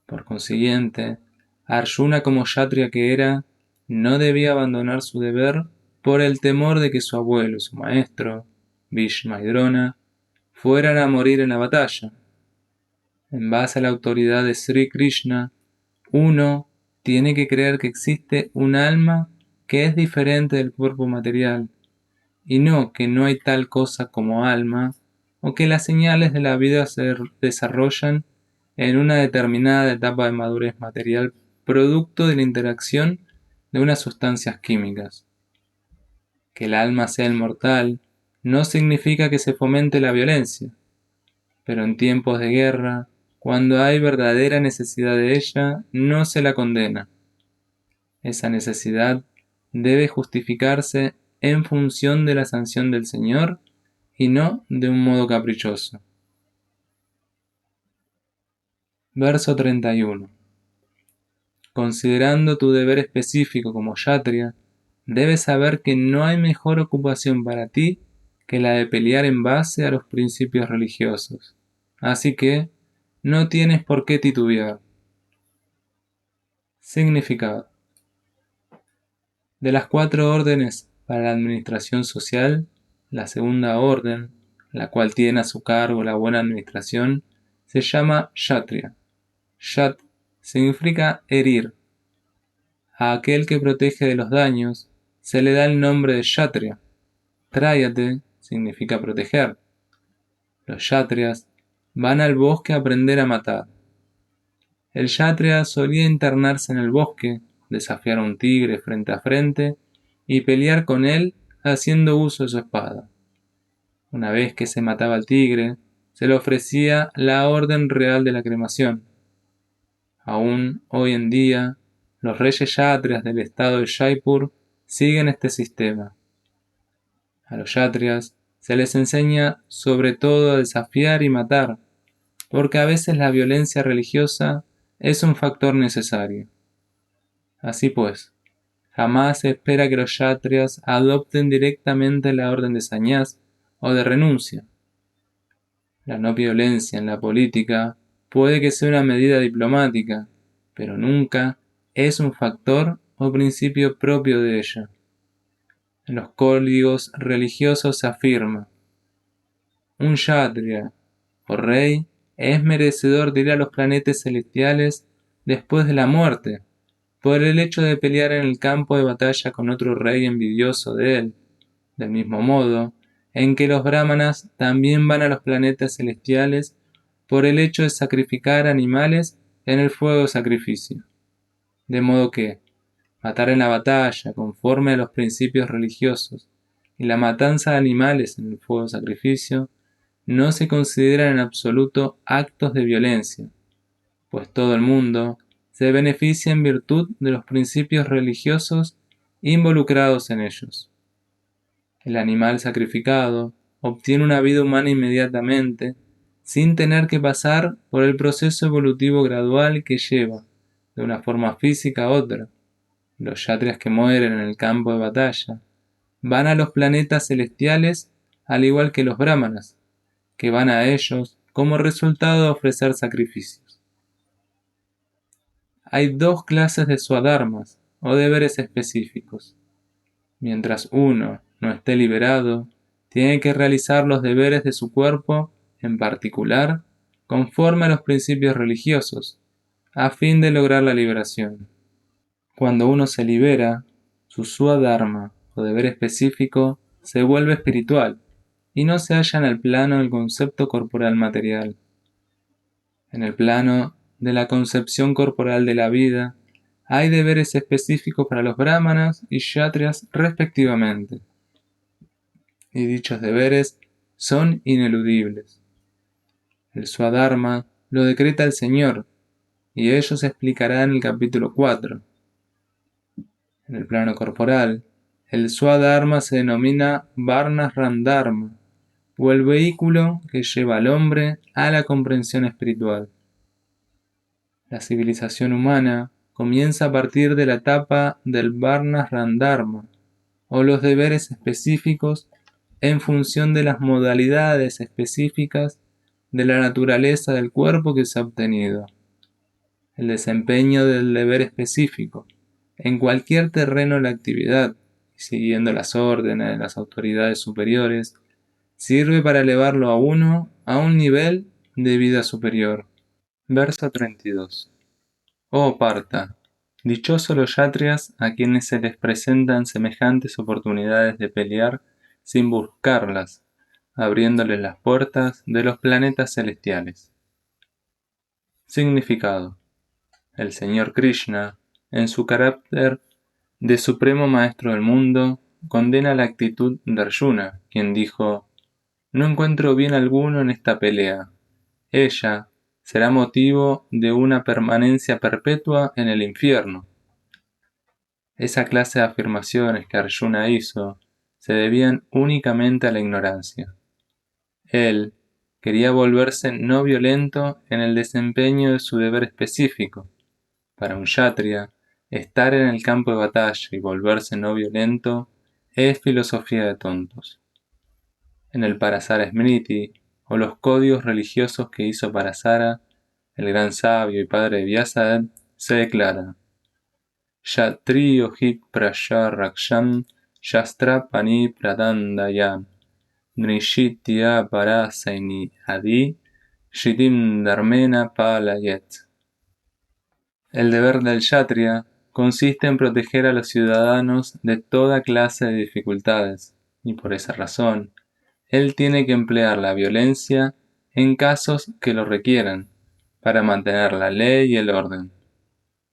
Speaker 1: Por consiguiente, Arjuna, como kshatriya que era, no debía abandonar su deber por el temor de que su abuelo y su maestro, Bhishma y Drona, fueran a morir en la batalla. En base a la autoridad de Sri Krishna, uno tiene que creer que existe un alma que es diferente del cuerpo material, y no que no hay tal cosa como alma, o que las señales de la vida se desarrollan en una determinada etapa de madurez material producto de la interacción de unas sustancias químicas. Que el alma sea inmortal no significa que se fomente la violencia, pero en tiempos de guerra, cuando hay verdadera necesidad de ella, no se la condena. Esa necesidad debe justificarse en función de la sanción del Señor y no de un modo caprichoso. Verso 31. Considerando tu deber específico como kshatriya, debes saber que no hay mejor ocupación para ti que la de pelear en base a los principios religiosos. Así que no tienes por qué titubear. Significado. De las 4 órdenes para la administración social, la segunda orden, la cual tiene a su cargo la buena administración, se llama kshatriya. Kshat significa herir. A aquel que protege de los daños se le da el nombre de kshatriya. Tráyate significa proteger. Los kshatriyas van al bosque a aprender a matar. El kshatriya solía internarse en el bosque, desafiar a un tigre frente a frente y pelear con él haciendo uso de su espada. Una vez que se mataba al tigre, se le ofrecía la orden real de la cremación. Aún hoy en día, los reyes kshatriyas del estado de Jaipur siguen este sistema. A los kshatriyas se les enseña sobre todo a desafiar y matar, porque a veces la violencia religiosa es un factor necesario. Así pues, jamás se espera que los kshatriyas adopten directamente la orden de sañás o de renuncia. La no violencia en la política puede que sea una medida diplomática, pero nunca es un factor o principio propio de ella. En los códigos religiosos se afirma: un kshatriya o rey es merecedor de ir a los planetas celestiales después de la muerte, por el hecho de pelear en el campo de batalla con otro rey envidioso de él, del mismo modo en que los brahmanas también van a los planetas celestiales por el hecho de sacrificar animales en el fuego de sacrificio. De modo que matar en la batalla conforme a los principios religiosos y la matanza de animales en el fuego de sacrificio no se consideran en absoluto actos de violencia, pues todo el mundo se beneficia en virtud de los principios religiosos involucrados en ellos. El animal sacrificado obtiene una vida humana inmediatamente, sin tener que pasar por el proceso evolutivo gradual que lleva, de una forma física a otra. Los kshatriyas que mueren en el campo de batalla van a los planetas celestiales al igual que los brahmanas, que van a ellos como resultado de ofrecer sacrificios. Hay 2 clases de swadharmas o deberes específicos. Mientras uno no esté liberado, tiene que realizar los deberes de su cuerpo, en particular, conforme a los principios religiosos, a fin de lograr la liberación. Cuando uno se libera, su swadharma o deber específico se vuelve espiritual y no se halla en el plano del concepto corporal material. En el plano de la concepción corporal de la vida, hay deberes específicos para los brahmanas y kshatriyas respectivamente, y dichos deberes son ineludibles. El Swadharma lo decreta el Señor, y ello se explicará en el capítulo 4. En el plano corporal, el Swadharma se denomina Varnasrandharma, o el vehículo que lleva al hombre a la comprensión espiritual. La civilización humana comienza a partir de la etapa del Varnasrandharma, o los deberes específicos en función de las modalidades específicas de la naturaleza del cuerpo que se ha obtenido. El desempeño del deber específico en cualquier terreno de la actividad, siguiendo las órdenes de las autoridades superiores, sirve para elevarlo a uno a un nivel de vida superior. Verso 32. Oh Partha, dichosos los yatrias a quienes se les presentan semejantes oportunidades de pelear sin buscarlas, abriéndoles las puertas de los planetas celestiales. Significado. El Señor Krishna, en su carácter de Supremo Maestro del mundo, condena la actitud de Arjuna, quien dijo: no encuentro bien alguno en esta pelea. Ella será motivo de una permanencia perpetua en el infierno. Esa clase de afirmaciones que Arjuna hizo se debían únicamente a la ignorancia. Él quería volverse no violento en el desempeño de su deber específico. Para un kshatriya, estar en el campo de batalla y volverse no violento es filosofía de tontos. En el Parasara Smriti, o los códigos religiosos que hizo Parasara, el gran sabio y padre de Vyasadeva, se declara: Kshatriyo hi prasya raksham shastra pani pradandayam nrishitya parasaini adi shitim dharmena palayet. El deber del kshatriya consiste en proteger a los ciudadanos de toda clase de dificultades, y por esa razón, él tiene que emplear la violencia en casos que lo requieran, para mantener la ley y el orden.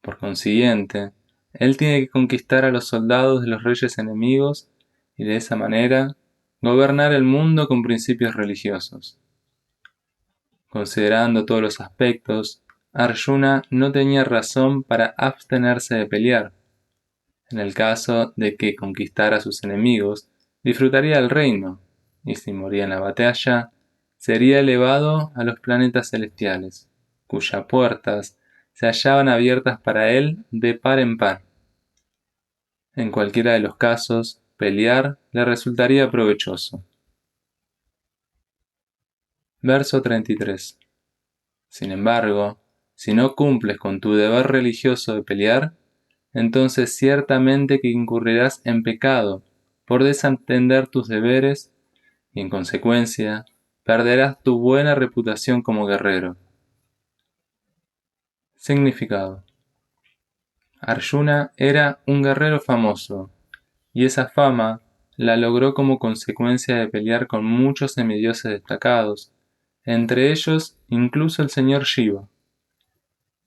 Speaker 1: Por consiguiente, él tiene que conquistar a los soldados de los reyes enemigos y de esa manera gobernar el mundo con principios religiosos. Considerando todos los aspectos, Arjuna no tenía razón para abstenerse de pelear. En el caso de que conquistara a sus enemigos, disfrutaría del reino, y si moría en la batalla, sería elevado a los planetas celestiales, cuyas puertas se hallaban abiertas para él de par en par. En cualquiera de los casos, pelear le resultaría provechoso. Verso 33. Sin embargo, si no cumples con tu deber religioso de pelear, entonces ciertamente que incurrirás en pecado por desatender tus deberes y en consecuencia perderás tu buena reputación como guerrero. Significado. Arjuna era un guerrero famoso, y esa fama la logró como consecuencia de pelear con muchos semidioses destacados, entre ellos incluso el señor Shiva.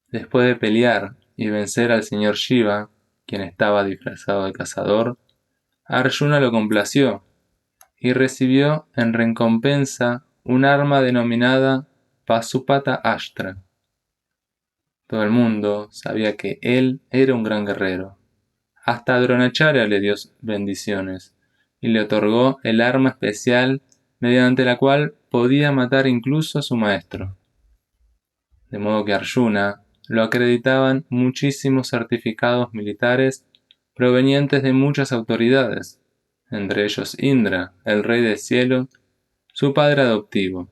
Speaker 1: Después de pelear y vencer al señor Shiva, quien estaba disfrazado de cazador, Arjuna lo complació y recibió en recompensa un arma denominada Pasupata Ashtra. Todo el mundo sabía que él era un gran guerrero. Hasta Dronacharya le dio bendiciones y le otorgó el arma especial mediante la cual podía matar incluso a su maestro. De modo que Arjuna lo acreditaban muchísimos certificados militares provenientes de muchas autoridades, entre ellos Indra, el rey del cielo, su padre adoptivo.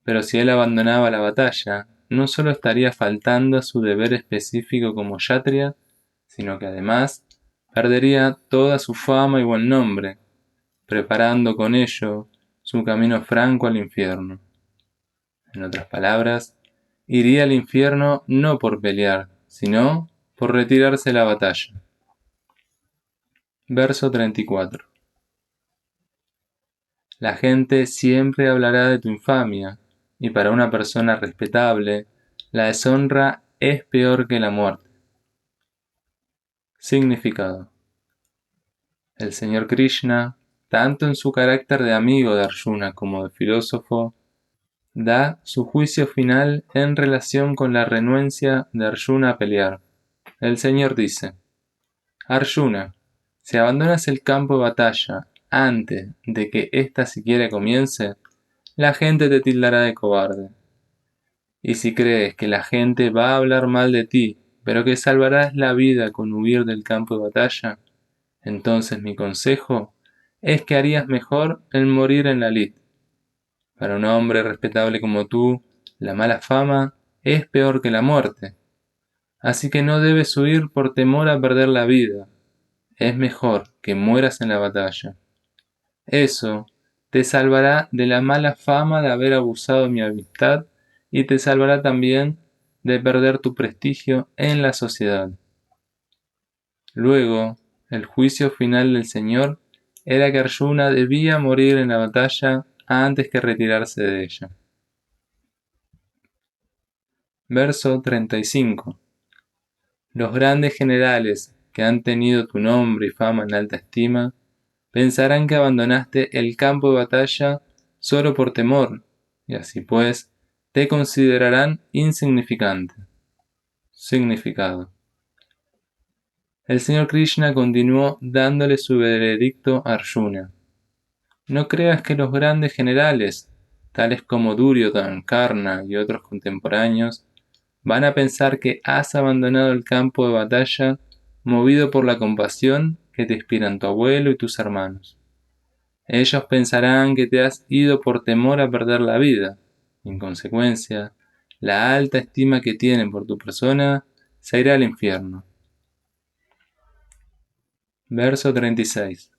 Speaker 1: Pero si él abandonaba la batalla, no solo estaría faltando a su deber específico como kshatriya, sino que además perdería toda su fama y buen nombre, preparando con ello su camino franco al infierno. En otras palabras, iría al infierno no por pelear, sino por retirarse de la batalla. Verso 34. La gente siempre hablará de tu infamia, y para una persona respetable, la deshonra es peor que la muerte. Significado. El señor Krishna, tanto en su carácter de amigo de Arjuna como de filósofo, da su juicio final en relación con la renuencia de Arjuna a pelear. El señor dice: Arjuna, si abandonas el campo de batalla antes de que ésta siquiera comience, la gente te tildará de cobarde. Y si crees que la gente va a hablar mal de ti, pero que salvarás la vida con huir del campo de batalla, entonces mi consejo es que harías mejor en morir en la lid. Para un hombre respetable como tú, la mala fama es peor que la muerte. Así que no debes huir por temor a perder la vida. Es mejor que mueras en la batalla. Eso te salvará de la mala fama de haber abusado de mi amistad y te salvará también de perder tu prestigio en la sociedad. Luego, el juicio final del Señor era que Arjuna debía morir en la batalla antes que retirarse de ella. Verso 35. Los grandes generales que han tenido tu nombre y fama en alta estima pensarán que abandonaste el campo de batalla solo por temor, y así pues te considerarán insignificante. Significado. El señor Krishna continuó dándole su veredicto a Arjuna. No creas que los grandes generales, tales como Duryodhana, Karna y otros contemporáneos, van a pensar que has abandonado el campo de batalla movido por la compasión que te inspiran tu abuelo y tus hermanos. Ellos pensarán que te has ido por temor a perder la vida. En consecuencia, la alta estima que tienen por tu persona se irá al infierno. Verso 36.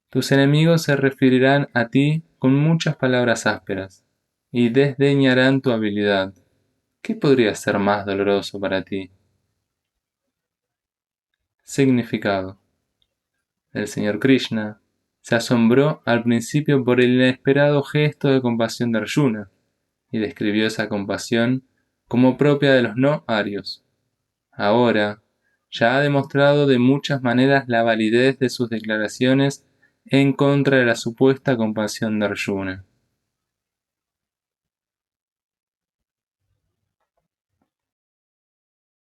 Speaker 1: Tus enemigos se referirán a ti con muchas palabras ásperas y desdeñarán tu habilidad. ¿Qué podría ser más doloroso para ti? Significado. El señor Krishna se asombró al principio por el inesperado gesto de compasión de Arjuna y describió esa compasión como propia de los no arios. Ahora, ya ha demostrado de muchas maneras la validez de sus declaraciones en contra de la supuesta compasión de Arjuna.